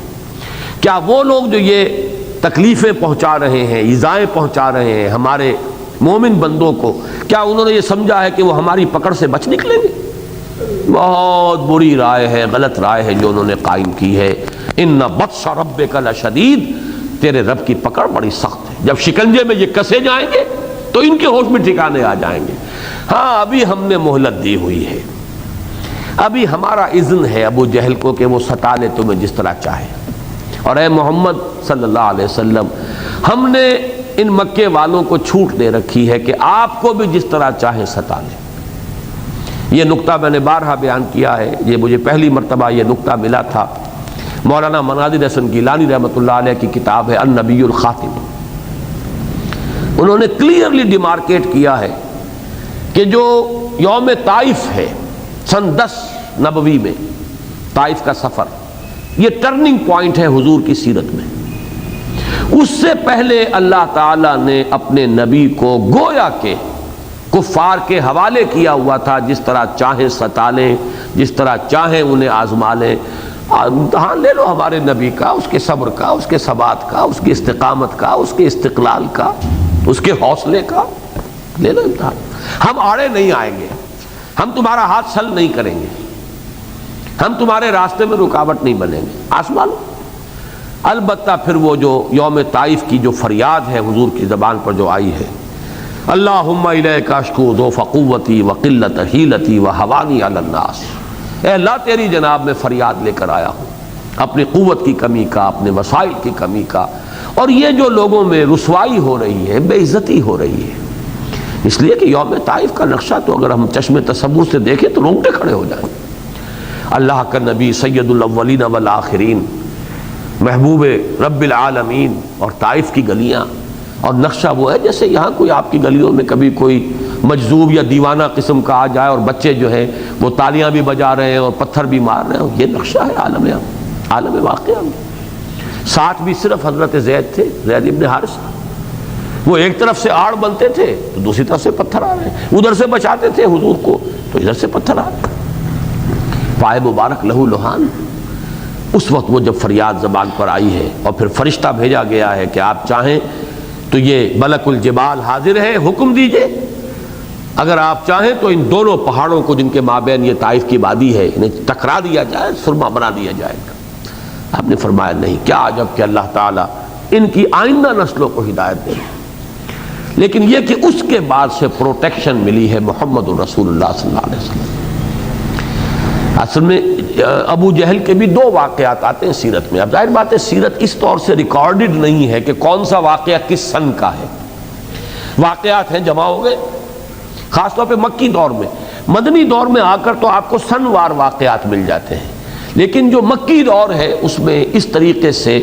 کیا وہ لوگ جو یہ تکلیفیں پہنچا رہے ہیں، ایذائیں پہنچا رہے ہیں ہمارے مومن بندوں کو، کیا انہوں نے یہ سمجھا ہے کہ وہ ہماری پکڑ سے بچ نکلیں گے؟ بہت بری رائے ہے، غلط رائے ہے جو انہوں نے قائم کی ہے۔ ان بطش ربک لشدید، تیرے رب کی پکڑ بڑی سخت ہے، جب شکنجے میں یہ کسے جائیں گے تو ان کے ہوش میں ٹھکانے آ جائیں گے۔ ہاں ابھی ہم نے مہلت دی ہوئی ہے، ابھی ہمارا اذن ہے ابو جہل کو کہ وہ ستا لے تمہیں جس طرح چاہے، اور اے محمد صلی اللہ علیہ وسلم ہم نے ان مکے والوں کو چھوٹ دے رکھی ہے کہ آپ کو بھی جس طرح چاہے ستا لے۔ یہ نقطہ میں نے بارہا بیان کیا ہے، یہ مجھے پہلی مرتبہ یہ نقطہ ملا تھا، مولانا مناظر حسن گیلانی رحمۃ اللہ علیہ کی کتاب ہے النبی الخاتم، انہوں نے کلیئرلی ڈیمارکیٹ کیا ہے کہ جو یوم طائف ہے سن 10 نبوی میں، طائف کا سفر یہ ٹرننگ پوائنٹ ہے حضور کی سیرت میں۔ اس سے پہلے اللہ تعالیٰ نے اپنے نبی کو گویا کہ کفار کے حوالے کیا ہوا تھا، جس طرح چاہیں ستا لیں، جس طرح چاہیں انہیں آزما لیں، امتحان لے لو ہمارے نبی کا، اس کے صبر کا، اس کے ثبات کا، اس کی استقامت کا، اس کے استقلال کا، اس کے حوصلے کا، لے لو امتحان۔ ہم آڑے نہیں آئیں گے، ہم تمہارا ہاتھ سل نہیں کریں گے، ہم تمہارے راستے میں رکاوٹ نہیں بنیں گے، آزما لو۔ البتہ پھر وہ جو یوم طائف کی جو فریاد ہے حضور کی زبان پر جو آئی ہے، اللہم الیک اشکو ضعف قوتی وقلت حیلتی وہوانی علی الناس، اے اللہ تیری جناب میں فریاد لے کر آیا ہوں اپنی قوت کی کمی کا، اپنے وسائل کی کمی کا، اور یہ جو لوگوں میں رسوائی ہو رہی ہے، بے عزتی ہو رہی ہے، اس لیے کہ یوم طائف کا نقشہ تو اگر ہم چشم تصور سے دیکھیں تو رونگٹے کھڑے ہو جائیں۔ اللہ کا نبی سید الاولین والآخرین، محبوب رب العالمین، اور طائف کی گلیاں، اور نقشہ وہ ہے جیسے یہاں کوئی آپ کی گلیوں میں کبھی کوئی مجذوب یا دیوانہ قسم کا آ جائے اور بچے جو ہیں وہ تالیاں بھی بجا رہے ہیں اور پتھر بھی مار رہے ہیں، یہ نقشہ ہے عالم واقعہ میں۔ ساتھ بھی صرف حضرت زید تھے، زید ابن حارثہ، وہ ایک طرف سے آڑ بنتے تھے تو دوسری طرف سے پتھر آ رہے ہیں، ادھر سے بچاتے تھے حضور کو تو ادھر سے پتھر آ رہے ہیں، پائے مبارک لہو لہان۔ اس وقت وہ جب فریاد زبان پر آئی ہے اور پھر فرشتہ بھیجا گیا ہے کہ آپ چاہیں تو یہ ملک الجبال حاضر ہے، حکم دیجئے، اگر آپ چاہیں تو ان دونوں پہاڑوں کو جن کے مابین یہ طائف کی وادی ہے انہیں ٹکرا دیا جائے، سرما بنا دیا جائے گا۔ آپ نے فرمایا نہیں، کیا عجب کہ اللہ تعالیٰ ان کی آئندہ نسلوں کو ہدایت دے، لیکن یہ کہ اس کے بعد سے پروٹیکشن ملی ہے محمد الرسول اللہ صلی اللہ علیہ وسلم۔ اصل میں ابو جہل کے بھی 2 واقعات آتے ہیں سیرت میں۔ اب ظاہر بات ہے سیرت اس طور سے ریکارڈڈ نہیں ہے کہ کون سا واقعہ کس سن کا ہے، واقعات ہیں جمع ہو گئے، خاص طور پہ مکی دور میں۔ مدنی دور میں آ کر تو آپ کو سن وار واقعات مل جاتے ہیں، لیکن جو مکی دور ہے اس میں اس طریقے سے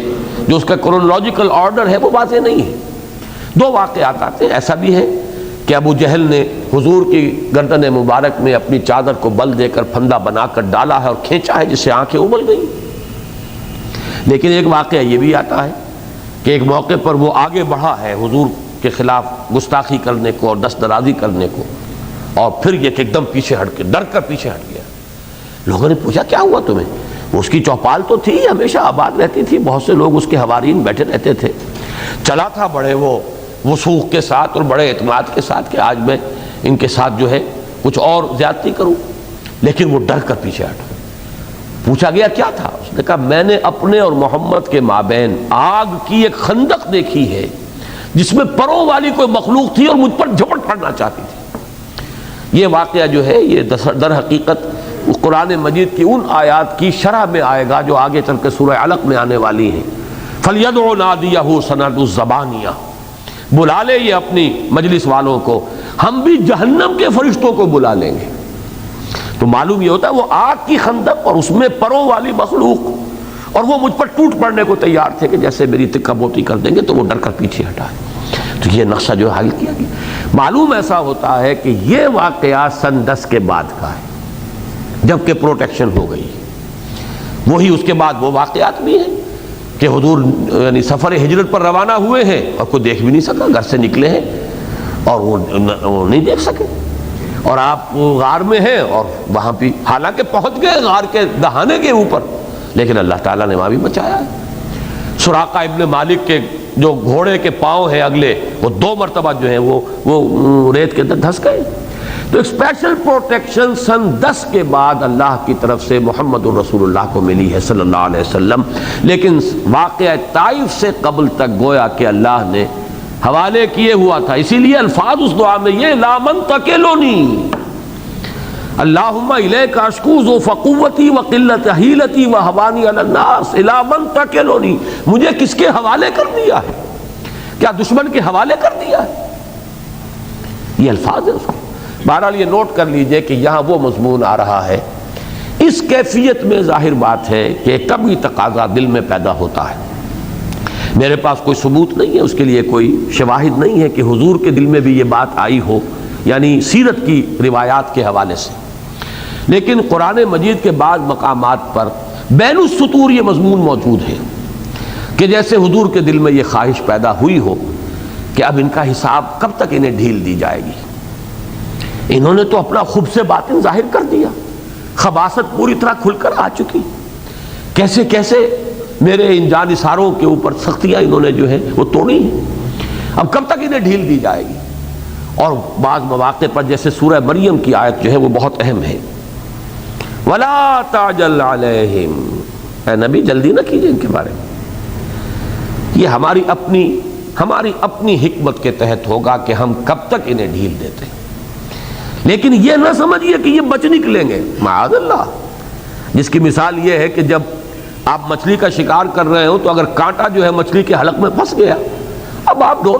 جو اس کا کرونالوجیکل آرڈر ہے وہ واضح نہیں ہے۔ 2 واقعات آتے ہیں۔ ایسا بھی ہے کہ ابو جہل نے حضور کی گردن مبارک میں اپنی چادر کو بل دے کر پھندا بنا کر ڈالا ہے اور کھینچا ہے، جس سے آنکھیں ابل گئی۔ لیکن ایک واقعہ یہ بھی آتا ہے کہ ایک موقع پر وہ آگے بڑھا ہے حضور کے خلاف گستاخی کرنے کو اور دست درازی کرنے کو، اور پھر یہ کہ ایک دم پیچھے ہٹ کے ڈر کر پیچھے ہٹ گیا۔ لوگوں نے پوچھا کیا ہوا تمہیں؟ اس کی چوپال تو تھی، ہمیشہ آباد رہتی تھی، بہت سے لوگ اس کے حوارین بیٹھے رہتے تھے، چلا تھا بڑے وہ وثوق کے ساتھ اور بڑے اعتماد کے ساتھ کہ آج میں ان کے ساتھ جو ہے کچھ اور زیادتی کروں، لیکن وہ ڈر کر پیچھے ہٹا۔ پوچھا گیا کیا تھا؟ اس نے کہا میں نے اپنے اور محمد کے مابین آگ کی ایک خندق دیکھی ہے جس میں پروں والی کوئی مخلوق تھی اور مجھ پر جھپٹ پڑنا چاہتی تھی۔ یہ واقعہ جو ہے یہ در حقیقت قرآن مجید کی ان آیات کی شرح میں آئے گا جو آگے چل کے سورہ علق میں آنے والی ہیں۔ فَلْيَدْعُ نَادِيَهُ سَنَدُ الزَّبَانِيَةِ، بلا لے یہ اپنی مجلس والوں کو، ہم بھی جہنم کے فرشتوں کو بلا لیں گے۔ تو معلوم یہ ہوتا ہے وہ آگ کی خندق اور اس میں پروں والی مخلوق، اور وہ مجھ پر ٹوٹ پڑنے کو تیار تھے کہ جیسے میری تکہ بوتی کر دیں گے، تو وہ ڈر کر پیچھے ہٹا ہے۔ تو یہ نقشہ جو حل کیا گیا، معلوم ایسا ہوتا ہے کہ یہ واقعہ سن 10 کے بعد کا ہے، جبکہ پروٹیکشن ہو گئی۔ وہی اس کے بعد وہ واقعات بھی ہیں کہ حضور یعنی سفر ہجرت پر روانہ ہوئے ہیں اور کوئی دیکھ بھی نہیں سکا، گھر سے نکلے ہیں اور وہ نہیں دیکھ سکے، اور آپ غار میں ہیں اور وہاں بھی حالانکہ پہنچ گئے غار کے دہانے کے اوپر، لیکن اللہ تعالیٰ نے وہاں بھی بچایا ہے۔ سراقہ ابن مالک کے جو گھوڑے کے پاؤں ہیں اگلے، وہ 2 مرتبہ جو ہیں وہ ریت کے اندر دھس گئے۔ تو ایک اسپیشل پروٹیکشن سن 10 کے بعد اللہ کی طرف سے محمد الرسول اللہ کو ملی ہے صلی اللہ علیہ وسلم، لیکن واقعہ طائف سے قبل تک گویا کہ اللہ نے حوالے کیے ہوا تھا۔ اسی لیے الفاظ اس دعا میں یہ لا من تکلنی اللہم الیک اشکو ذوف قوتی وقلت حیلتی وہوانی علی الناس الی من تکلنی، مجھے کس کے حوالے کر دیا ہے؟ کیا دشمن کے حوالے کر دیا ہے؟ یہ الفاظ ہے اس کو۔ بہرحال یہ نوٹ کر لیجئے کہ یہاں وہ مضمون آ رہا ہے، اس کیفیت میں ظاہر بات ہے کہ کبھی تقاضا دل میں پیدا ہوتا ہے۔ میرے پاس کوئی ثبوت نہیں ہے، اس کے لیے کوئی شواہد نہیں ہے کہ حضور کے دل میں بھی یہ بات آئی ہو، یعنی سیرت کی روایات کے حوالے سے، لیکن قرآن مجید کے بعض مقامات پر بین السطور یہ مضمون موجود ہے کہ جیسے حضور کے دل میں یہ خواہش پیدا ہوئی ہو کہ اب ان کا حساب کب تک انہیں ڈھیل دی جائے گی۔ انہوں نے تو اپنا خبث باطن ظاہر کر دیا، خباثت پوری طرح کھل کر آ چکی، کیسے کیسے میرے ان جانثاروں کے اوپر سختیاں انہوں نے جو ہے وہ توڑی ہیں، اب کب تک انہیں ڈھیل دی جائے گی۔ اور بعض مواقع پر جیسے سورہ مریم کی آیت جو ہے وہ بہت اہم ہے، وَلَا تَعْجَلْ عَلَيْهِمْ، اے نبی جلدی نہ کیجئے ان کے بارے میں، یہ ہماری اپنی حکمت کے تحت ہوگا کہ ہم کب تک انہیں ڈھیل دیتے ہیں، لیکن یہ نہ سمجھیے کہ یہ بچ نکلیں گے، معاذ اللہ۔ جس کی مثال یہ ہے کہ جب آپ مچھلی کا شکار کر رہے ہو تو اگر کانٹا جو ہے مچھلی کے حلق میں پھنس گیا، اب آپ ڈور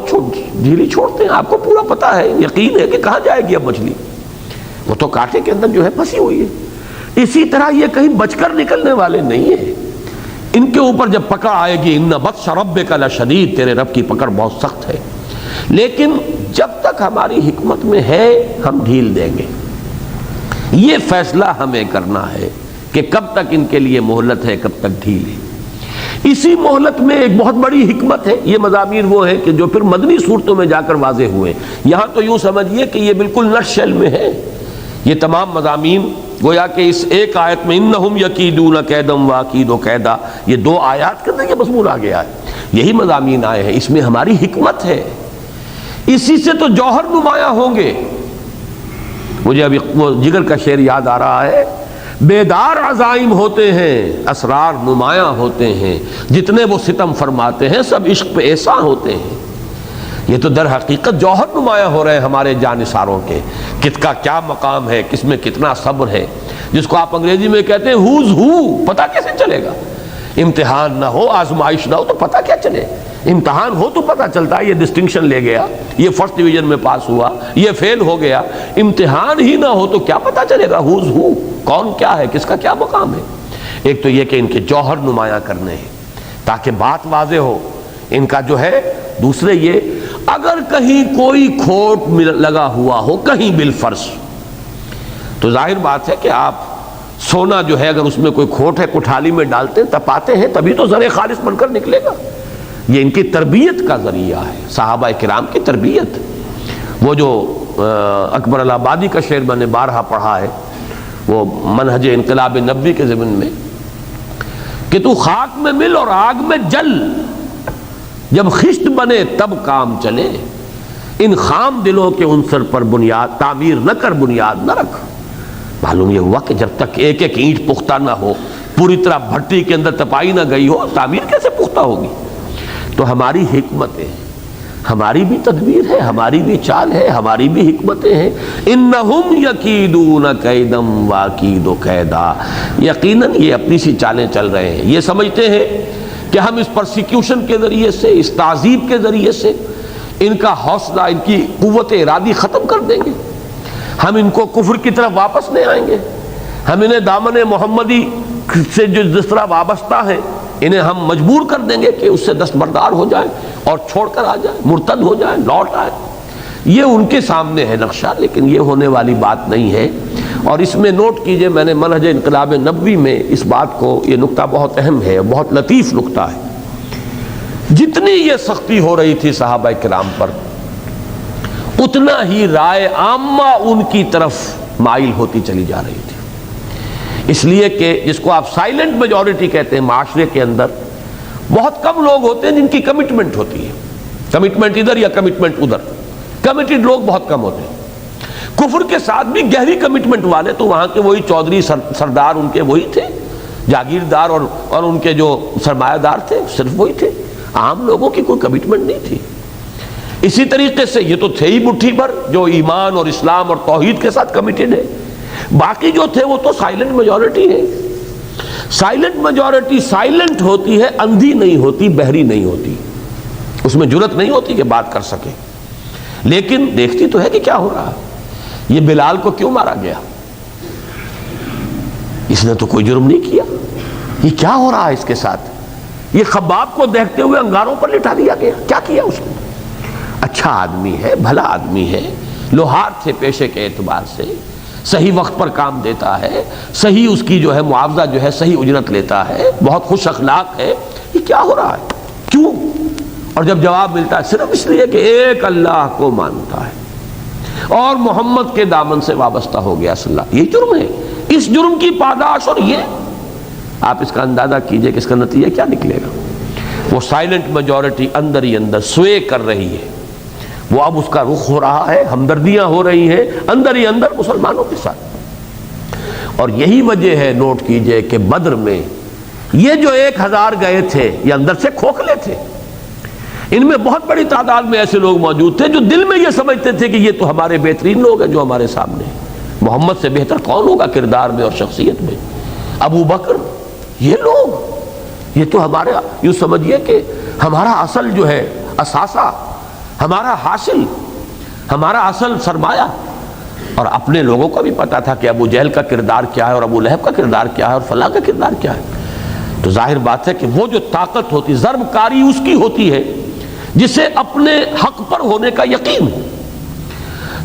ڈھیلی چھوڑتے ہیں، آپ کو پورا پتا ہے، یقین ہے کہ کہاں جائے گی اب مچھلی، وہ تو کانٹے کے اندر جو ہے پھنسی ہوئی ہے۔ اسی طرح یہ کہیں بچ کر نکلنے والے نہیں ہیں، ان کے اوپر جب پکڑ آئے گی، ان بطش ربک لشدید، تیرے رب کی پکڑ بہت سخت ہے، لیکن جب تک ہماری حکمت میں ہے ہم ڈھیل دیں گے۔ یہ فیصلہ ہمیں کرنا ہے کہ کب تک ان کے لیے مہلت ہے، کب تک ڈھیل ہے۔ اسی مہلت میں ایک بہت بڑی حکمت ہے۔ یہ مضامین وہ ہیں کہ جو پھر مدنی صورتوں میں جا کر واضح ہوئے، یہاں تو یوں سمجھیے کہ یہ بالکل نٹ شیل میں ہے۔ یہ تمام مضامین گویا کہ اس ایک آیت میں انہم یکیدون کیدم واکید کیدا، یہ 2 آیات کے اندر یہ مضمون آ گیا ہے، یہی مضامین آئے ہیں، اس میں ہماری حکمت ہے، اسی سے تو جوہر نمایاں ہوں گے۔ مجھے ابھی وہ جگر کا شعر یاد آ رہا ہے، بیدار عزائم ہوتے ہیں اسرار نمایاں ہوتے ہیں، جتنے وہ ستم فرماتے ہیں سب عشق پہ ایسا ہوتے ہیں۔ یہ تو در حقیقت جوہر نمایاں ہو رہے ہیں ہمارے جانثاروں کے، کس کا کیا مقام ہے، کس میں کتنا صبر ہے، جس کو آپ انگریزی میں کہتے ہیں ہوز ہو، پتہ کیسے چلے گا؟ امتحان نہ ہو، آزمائش نہ ہو تو پتہ کیا چلے؟ امتحان ہو تو پتہ چلتا ہے یہ ڈسٹنکشن لے گیا، یہ فرسٹ ڈویژن میں پاس ہوا، یہ فیل ہو گیا۔ امتحان ہی نہ ہو تو کیا پتہ چلے گا ہوز ہو، کون کیا ہے، کس کا کیا مقام ہے؟ ایک تو یہ کہ ان کے جوہر نمایاں کرنے ہیں تاکہ بات واضح ہو ان کا جو ہے۔ دوسرے یہ اگر کہیں کوئی کھوٹ لگا ہوا ہو کہیں بالفرض، تو ظاہر بات ہے کہ آپ سونا جو ہے اگر اس میں کوئی کھوٹ ہے کٹھالی میں ڈالتے ہیں، تپاتے ہیں، تبھی تو زر خالص بن کر نکلے گا۔ یہ ان کی تربیت کا ذریعہ ہے، صحابہ کرام کی تربیت۔ وہ جو اکبر الہآبادی کا شعر میں نے بارہا پڑھا ہے، وہ منہج انقلاب نبوی کے ضمن میں، کہ تو خاک میں مل اور آگ میں جل، جب خشت بنے تب کام چلے، ان خام دلوں کے عنصر پر بنیاد تعمیر نہ کر، بنیاد نہ رکھ۔ معلوم یہ ہوا کہ جب تک ایک ایک اینٹ پختہ نہ ہو، پوری طرح بھٹی کے اندر تپائی نہ گئی ہو، تعمیر کیسے پختہ ہوگی؟ تو ہماری حکمتیں، ہماری بھی تدبیر ہے، ہماری بھی چال ہے، ہماری بھی حکمتیں ہیں۔ انہم یکیدون کیدم واکید کیدا، یقیناً یہ اپنی سی چالیں چل رہے ہیں، یہ سمجھتے ہیں کہ ہم اس پرسیکیوشن کے ذریعے سے، اس تعذیب کے ذریعے سے ان کا حوصلہ، ان کی قوت ارادی ختم کر دیں گے، ہم ان کو کفر کی طرف واپس لے آئیں گے، ہم انہیں دامن محمدی سے جو جس طرح وابستہ ہیں انہیں ہم مجبور کر دیں گے کہ اس سے دستبردار ہو جائیں اور چھوڑ کر آ جائیں، مرتد ہو جائیں، لوٹ آئیں۔ یہ ان کے سامنے ہے نقشہ، لیکن یہ ہونے والی بات نہیں ہے۔ اور اس میں نوٹ کیجئے، میں نے منہج انقلاب نبوی میں اس بات کو، یہ نقطہ بہت اہم ہے، بہت لطیف نقطہ ہے، جتنی یہ سختی ہو رہی تھی صحابہ کرام پر، اتنا ہی رائے عامہ ان کی طرف مائل ہوتی چلی جا رہی تھی، اس لیے کہ جس کو آپ سائلنٹ میجورٹی کہتے ہیں معاشرے کے اندر، بہت کم لوگ ہوتے ہیں جن کی کمٹمنٹ ہوتی ہے، کمٹمنٹ ادھر یا کمٹمنٹ ادھر، کمیٹڈ لوگ بہت کم ہوتے ہیں۔ کفر کے ساتھ بھی گہری کمٹمنٹ والے تو وہاں کے وہی چودھری سردار ان کے وہی تھے، جاگیردار اور ان کے جو سرمایہ دار تھے صرف وہی تھے، عام لوگوں کی کوئی کمٹمنٹ نہیں تھی۔ اسی طریقے سے یہ تو تھے ہی مٹھی بھر جو ایمان اور اسلام اور توحید کے ساتھ کمیٹڈ ہے، باقی جو تھے وہ تو سائلنٹ میجورٹی ہے۔ سائلنٹ میجورٹی سائلنٹ ہوتی ہے، اندھی نہیں ہوتی، بہری نہیں ہوتی، اس میں جرت نہیں ہوتی کہ بات کر سکے، لیکن دیکھتی تو ہے کہ کیا ہو رہا ہے۔ یہ بلال کو کیوں مارا گیا؟ اس نے تو کوئی جرم نہیں کیا، یہ کیا ہو رہا ہے اس کے ساتھ؟ یہ خباب کو دیکھتے ہوئے انگاروں پر لٹا دیا گیا، کیا کیا اس نے؟ اچھا آدمی ہے، بھلا آدمی ہے، لوہار تھے پیشے کے اعتبار سے، صحیح وقت پر کام دیتا ہے، صحیح اس کی جو ہے معاوضہ جو ہے صحیح اجرت لیتا ہے، بہت خوش اخلاق ہے، یہ کیا ہو رہا ہے؟ کیوں؟ اور جب جواب ملتا ہے صرف اس لیے کہ ایک اللہ کو مانتا ہے اور محمد کے دامن سے وابستہ ہو گیا صلی اللہ، یہ جرم ہے۔ اس جرم کی پاداش، اور یہ آپ اس کا اندازہ کیجئے کہ اس کا نتیجہ کیا نکلے گا۔ وہ سائلنٹ میجورٹی اندر ہی اندر سوے کر رہی ہے، وہ اب اس کا رخ ہو رہا ہے، ہمدردیاں ہو رہی ہیں اندر ہی اندر مسلمانوں کے ساتھ۔ اور یہی وجہ ہے، نوٹ کیجئے کہ بدر میں یہ جو 1000 گئے تھے یہ اندر سے کھوکھلے تھے، ان میں بہت بڑی تعداد میں ایسے لوگ موجود تھے جو دل میں یہ سمجھتے تھے کہ یہ تو ہمارے بہترین لوگ ہیں جو ہمارے سامنے ہیں، محمد سے بہتر کون ہوگا کردار میں اور شخصیت میں؟ ابو بکر، یہ لوگ، یہ تو ہمارے، یوں سمجھیے کہ ہمارا اصل جو ہے اثاثہ، ہمارا حاصل، ہمارا اصل سرمایہ۔ اور اپنے لوگوں کو بھی پتا تھا کہ ابو جہل کا کردار کیا ہے اور ابو لہب کا کردار کیا ہے اور فلاں کا کردار کیا ہے۔ تو ظاہر بات ہے کہ وہ جو طاقت ہوتی، ضرب کاری اس کی ہوتی ہے جسے اپنے حق پر ہونے کا یقین ہو۔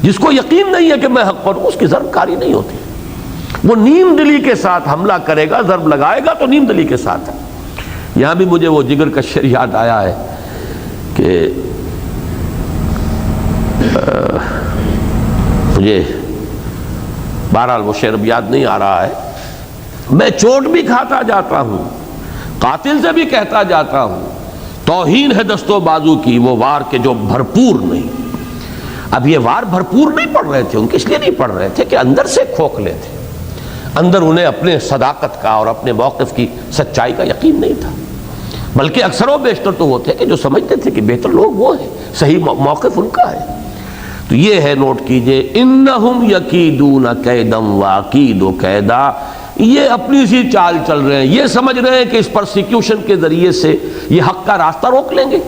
جس کو یقین نہیں ہے کہ میں حق پر ہوں، اس کی ضرب کاری نہیں ہوتی، وہ نیم دلی کے ساتھ حملہ کرے گا، ضرب لگائے گا تو نیم دلی کے ساتھ ہے۔ یہاں بھی مجھے وہ جگر کا شعر یاد آیا ہے کہ مجھے بہرحال وہ شعر اب یاد نہیں آ رہا ہے، میں چوٹ بھی کھاتا جاتا ہوں، قاتل سے بھی کہتا جاتا ہوں، توہین ہے دست و بازو کی وہ وار کے جو بھرپور نہیں۔ اب یہ وار بھرپور نہیں پڑ رہے تھے، ان کس لیے نہیں پڑ رہے تھے کہ اندر سے کھوکھلے تھے، اندر انہیں اپنے صداقت کا اور اپنے موقف کی سچائی کا یقین نہیں تھا، بلکہ اکثر و بیشتر تو وہ تھے کہ جو سمجھتے تھے کہ بہتر لوگ وہ ہیں، صحیح موقف ان کا ہے۔ تو یہ ہے، نوٹ کیجئے، انہم یکیدون کیدا واکید کیدا، یہ اپنی سی چال چل رہے ہیں، یہ سمجھ رہے ہیں کہ اس پرسیکیوشن کے ذریعے سے یہ حق کا راستہ روک لیں گے،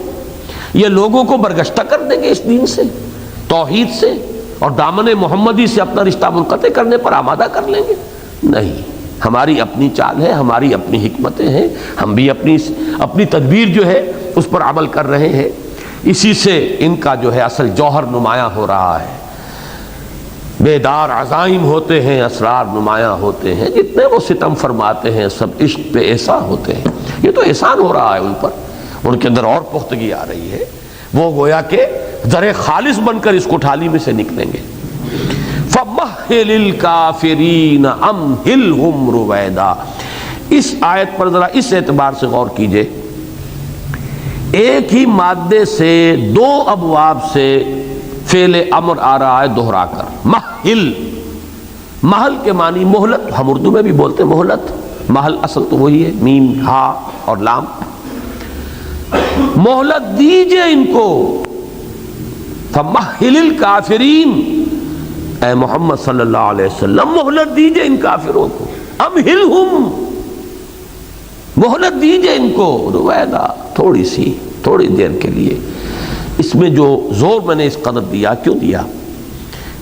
یہ لوگوں کو برگشتہ کر دیں گے اس دین سے، توحید سے، اور دامن محمدی سے اپنا رشتہ منقطع کرنے پر آمادہ کر لیں گے۔ نہیں، ہماری اپنی چال ہے، ہماری اپنی حکمتیں ہیں، ہم بھی اپنی تدبیر جو ہے اس پر عمل کر رہے ہیں، اسی سے ان کا جو ہے اصل جوہر نمایاں ہو رہا ہے۔ بیدار عزائم ہوتے ہیں، اسرار نمایاں ہوتے ہیں، جتنے وہ ستم فرماتے ہیں سب عشق پہ احسان ہوتے ہیں۔ یہ تو احسان ہو رہا ہے ان پر، ان کے اندر اور پختگی آ رہی ہے، وہ گویا کہ زر خالص بن کر اس کوٹھالی میں سے نکلیں گے۔ فَمَهِّلِ الْكَافِرِينَ أَمْهِلْهُمْ رُوَيْدًا، اس آیت پر ذرا اس اعتبار سے غور کیجئے، ایک ہی مادے سے دو ابواب سے فعل امر آ رہا ہے دہرا کر۔ مہل، محل کے معنی مہلت، ہم اردو میں بھی بولتے ہیں مہلت، محل اصل تو وہی ہے، میم ہا اور لام۔ مہلت دیجئے ان کو، فمہل الکافرین، اے محمد صلی اللہ علیہ وسلم مہلت دیجئے ان کافروں کو، امہلہم، مہلت دیجئے ان کو، رویدہ، تھوڑی سی، تھوڑی دیر کے لیے۔ اس میں جو زور میں نے اس قدر دیا، کیوں دیا؟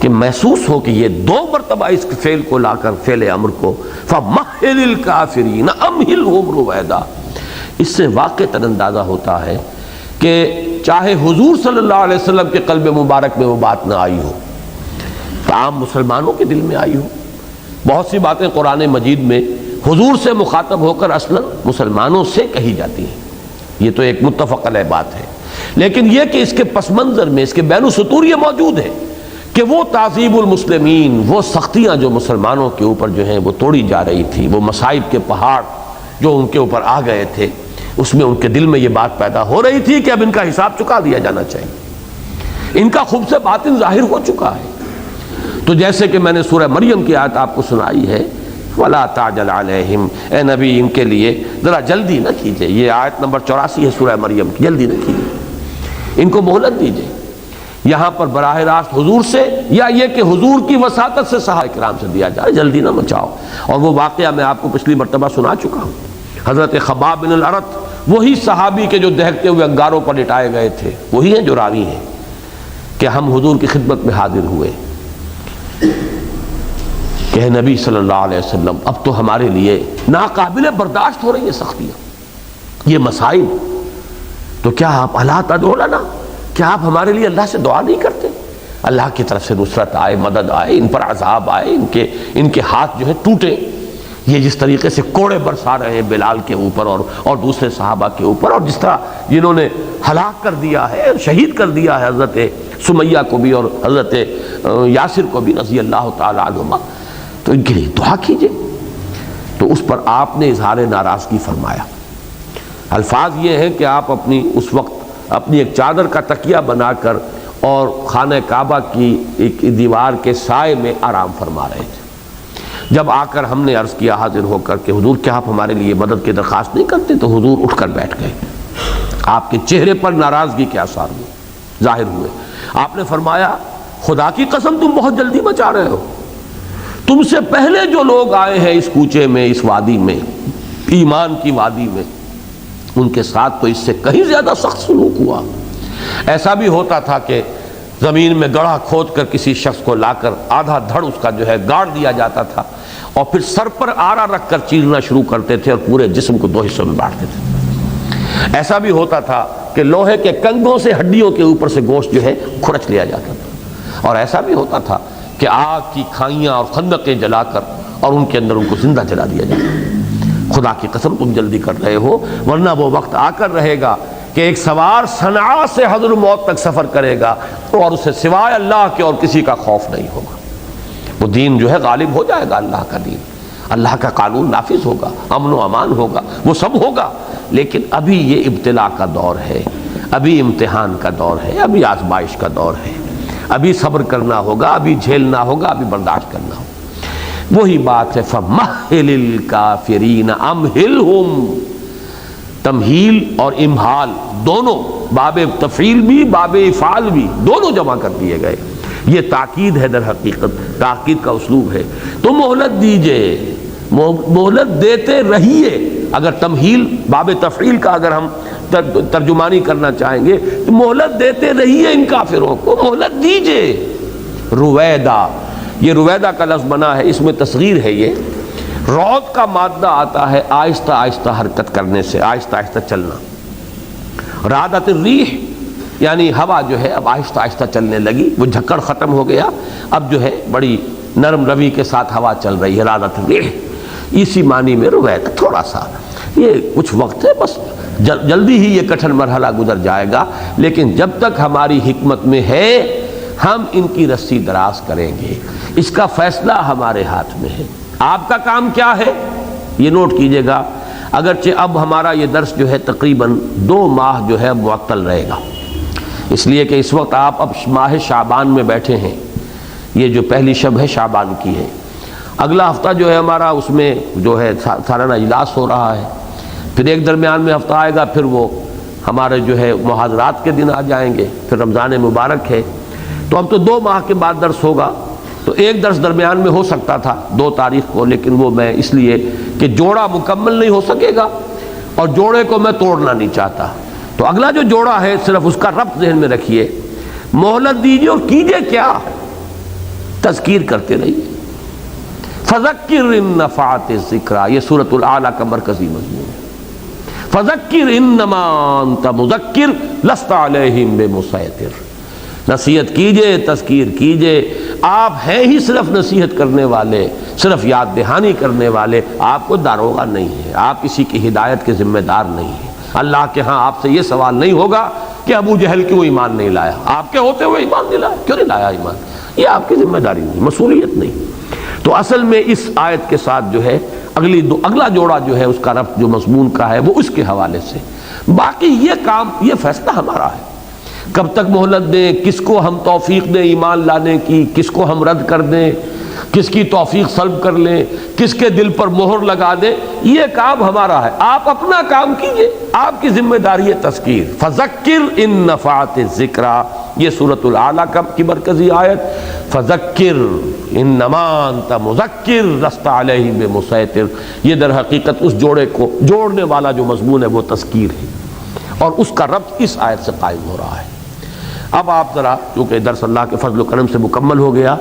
کہ محسوس ہو کہ یہ دو مرتبہ اس فعل کو لا کر فعل امر کو، فَمَهِّلِ الْكَافِرِينَ أَمْهِلْهُمْ رُوَيْدًا، اس سے واقعتاً اندازہ ہوتا ہے کہ چاہے حضور صلی اللہ علیہ وسلم کے قلب مبارک میں وہ بات نہ آئی ہو، عام مسلمانوں کے دل میں آئی ہو، بہت سی باتیں قرآن مجید میں حضور سے مخاطب ہو کر اصلاً مسلمانوں سے کہی جاتی ہیں، یہ تو ایک متفق علیہ بات ہے، لیکن یہ کہ اس کے پس منظر میں، اس کے بین السطور یہ موجود ہے کہ وہ تعذیب المسلمین، وہ سختیاں جو مسلمانوں کے اوپر جو ہیں وہ توڑی جا رہی تھی، وہ مصائب کے پہاڑ جو ان کے اوپر آ گئے تھے، اس میں ان کے دل میں یہ بات پیدا ہو رہی تھی کہ اب ان کا حساب چکا دیا جانا چاہیے، ان کا خوب سے باطن ظاہر ہو چکا ہے۔ تو جیسے کہ میں نے سورہ مریم کی آیت آپ کو سنائی ہے، وَلَا تَعْجَلْ عَلَيْهِمْ، اے نبی ان کے لیے ذرا جلدی نہ کیجئے، یہ آیت نمبر 84 ہے سورہ مریم کی، جلدی نہ کیجئے، ان کو مہلت دیجئے۔ یہاں پر براہ راست حضور سے یا یہ کہ حضور کی وساطت سے صحابہ کرام سے دیا جائے، جلدی نہ مچاؤ۔ اور وہ واقعہ میں آپ کو پچھلی مرتبہ سنا چکا ہوں، حضرت خباب بن الارت، وہی صحابی کے جو دہکتے ہوئے انگاروں پر لٹائے گئے تھے، وہی ہیں جو راوی ہیں کہ ہم حضور کی خدمت میں حاضر ہوئے کہ نبی صلی اللہ علیہ وسلم اب تو ہمارے لیے ناقابل برداشت ہو رہی ہیں سختیاں، یہ مسائل، تو کیا آپ اللہ تدعو لنا، کیا آپ ہمارے لیے اللہ سے دعا نہیں کرتے؟ اللہ کی طرف سے نصرت آئے، مدد آئے، ان پر عذاب آئے، ان کے ہاتھ جو ہے ٹوٹے۔ یہ جس طریقے سے کوڑے برسا رہے ہیں بلال کے اوپر اور دوسرے صحابہ کے اوپر، اور جس طرح جنہوں نے ہلاک کر دیا ہے، شہید کر دیا ہے حضرت سمیہ کو بھی اور حضرت یاسر کو بھی رضی اللہ تعالی عنہما، تو ان کے لیے دعا کیجئے۔ تو اس پر آپ نے اظہار ناراضگی فرمایا، الفاظ یہ ہیں کہ آپ اس وقت اپنی ایک چادر کا تکیہ بنا کر اور خانہ کعبہ کی ایک دیوار کے سائے میں آرام فرما رہے تھے۔ جب آ کر ہم نے عرض کیا حاضر ہو کر کہ حضور کیا آپ ہمارے لیے مدد کی درخواست نہیں کرتے، تو حضور اٹھ کر بیٹھ گئے، آپ کے چہرے پر ناراضگی کے آثار ظاہر ہوئے۔ آپ نے فرمایا خدا کی قسم تم بہت جلدی مچا رہے ہو، تم سے پہلے جو لوگ آئے ہیں اس کوچے میں، اس وادی میں، ایمان کی وادی میں، ان کے ساتھ تو اس سے کہیں زیادہ سخت سلوک ہوا۔ ایسا بھی ہوتا تھا کہ زمین میں گڑھا کھود کر کسی شخص کو لا کر آدھا دھڑ اس کا جو ہے گاڑ دیا جاتا تھا، اور پھر سر پر آرا رکھ کر چیرنا شروع کرتے تھے اور پورے جسم کو 2 حصوں میں بانٹتے تھے۔ ایسا بھی ہوتا تھا کہ لوہے کے کنگھوں سے ہڈیوں کے اوپر سے گوشت جو ہے کھرچ لیا جاتا تھا، اور ایسا بھی ہوتا تھا کہ آگ کی کھائیاں اور خندقیں جلا کر اور ان کے اندر ان کو زندہ جلا دیا جاتا۔ خدا کی قسم تم جلدی کر رہے ہو، ورنہ وہ وقت آ کر رہے گا کہ ایک سوار صنعاء سے حضرموت تک سفر کرے گا اور اسے سوائے اللہ کے اور کسی کا خوف نہیں ہوگا۔ وہ دین جو ہے غالب ہو جائے گا، اللہ کا دین، اللہ کا قانون نافذ ہوگا، امن و امان ہوگا، وہ سب ہوگا، لیکن ابھی یہ ابتلا کا دور ہے، ابھی امتحان کا دور ہے، ابھی آزمائش کا دور ہے، ابھی صبر کرنا ہوگا، ابھی جھیلنا ہوگا، ابھی برداشت کرنا ہوگا۔ وہی بات ہے فَمَهِّلِ الْكَافِرِينَ أَمْهِلْهُمْ، تمہیل اور امہال دونوں، باب تفعیل بھی باب افعال بھی دونوں جمع کر دیے گئے۔ یہ تاکید ہے، در حقیقت تاکید کا اسلوب ہے۔ تو مہلت دیجئے، مہلت دیتے رہیے۔ اگر تمہیل باب تفعیل کا اگر ہم ترجمانی کرنا چاہیں گے تو مہلت دیتے رہیے، ان کافروں کو مہلت دیجئے۔ رویدہ، یہ رویدہ کا لفظ بنا ہے، اس میں تصغیر ہے۔ یہ رعد کا مادہ آتا ہے آہستہ آہستہ حرکت کرنے سے، آہستہ آہستہ چلنا۔ رعدت الریح یعنی ہوا جو ہے اب آہستہ آہستہ چلنے لگی، وہ جھکڑ ختم ہو گیا، اب جو ہے بڑی نرم روی کے ساتھ ہوا چل رہی ہے، رعدت الریح۔ اسی معنی میں رویدہ، تھوڑا سا یہ کچھ وقت ہے، بس جلدی ہی یہ کٹھن مرحلہ گزر جائے گا، لیکن جب تک ہماری حکمت میں ہے ہم ان کی رسی دراز کریں گے، اس کا فیصلہ ہمارے ہاتھ میں ہے۔ آپ کا کام کیا ہے یہ نوٹ کیجئے گا، اگرچہ اب ہمارا یہ درس جو ہے تقریباً 2 ماہ جو ہے معطل رہے گا، اس لیے کہ اس وقت آپ اب ماہ شعبان میں بیٹھے ہیں، یہ جو پہلی شب ہے شعبان کی ہے۔ اگلا ہفتہ جو ہے ہمارا اس میں جو ہے سالانہ اجلاس ہو رہا ہے، پھر ایک درمیان میں ہفتہ آئے گا، پھر وہ ہمارے جو ہے محاضرات کے دن آ جائیں گے، پھر رمضان مبارک ہے، تو اب تو 2 ماہ کے بعد درس ہوگا۔ تو ایک درس درمیان میں ہو سکتا تھا 2 تاریخ کو، لیکن وہ میں اس لیے کہ جوڑا مکمل نہیں ہو سکے گا اور جوڑے کو میں توڑنا نہیں چاہتا، تو اگلا جو جوڑا ہے صرف اس کا ربط ذہن میں رکھیے۔ مہلت دیجیے اور کیجیے کیا؟ تذکیر کرتے رہیے۔ فذکر ان نفعت الذکریٰ، یہ سورۃ الاعلیٰ کا مرکزی مضمون ہے۔ فذکر انما انت مذکر لست علیہم بمسیطر، نصیحت کیجئے، تذکیر کیجئے، آپ ہیں ہی صرف نصیحت کرنے والے، صرف یاد دہانی کرنے والے، آپ کو داروغہ نہیں ہے، آپ کسی کی ہدایت کے ذمہ دار نہیں ہیں۔ اللہ کے ہاں آپ سے یہ سوال نہیں ہوگا کہ ابو جہل کیوں ایمان نہیں لایا، آپ کے ہوتے ہوئے ایمان نہیں لایا، کیوں نہیں لایا ایمان، یہ آپ کی ذمہ داری نہیں، مسئولیت نہیں۔ تو اصل میں اس آیت کے ساتھ جو ہے اگلا جوڑا جو ہے اس کا ربط جو مضمون کا ہے وہ اس کے حوالے سے، باقی یہ کام، یہ فیصلہ ہمارا ہے، کب تک مہلت دیں، کس کو ہم توفیق دیں ایمان لانے کی، کس کو ہم رد کر دیں، کس کی توفیق سلب کر لیں، کس کے دل پر مہر لگا دیں، یہ کام ہمارا ہے۔ آپ اپنا کام کیجئے، آپ کی ذمہ داری ہے تذکیر، فذکر ان نفعت الذکریٰ، یہ سورۃ الاعلیٰ کی مرکزی آیت، فذکر انما انت مذکر لست علیہم بمسیطر، یہ در حقیقت اس جوڑے کو جوڑنے والا جو مضمون ہے وہ تذکیر ہے، اور اس کا ربط اس آیت سے قائم ہو رہا ہے۔ اب آپ ذرا، چونکہ درس اللہ کے فضل و کرم سے مکمل ہو گیا،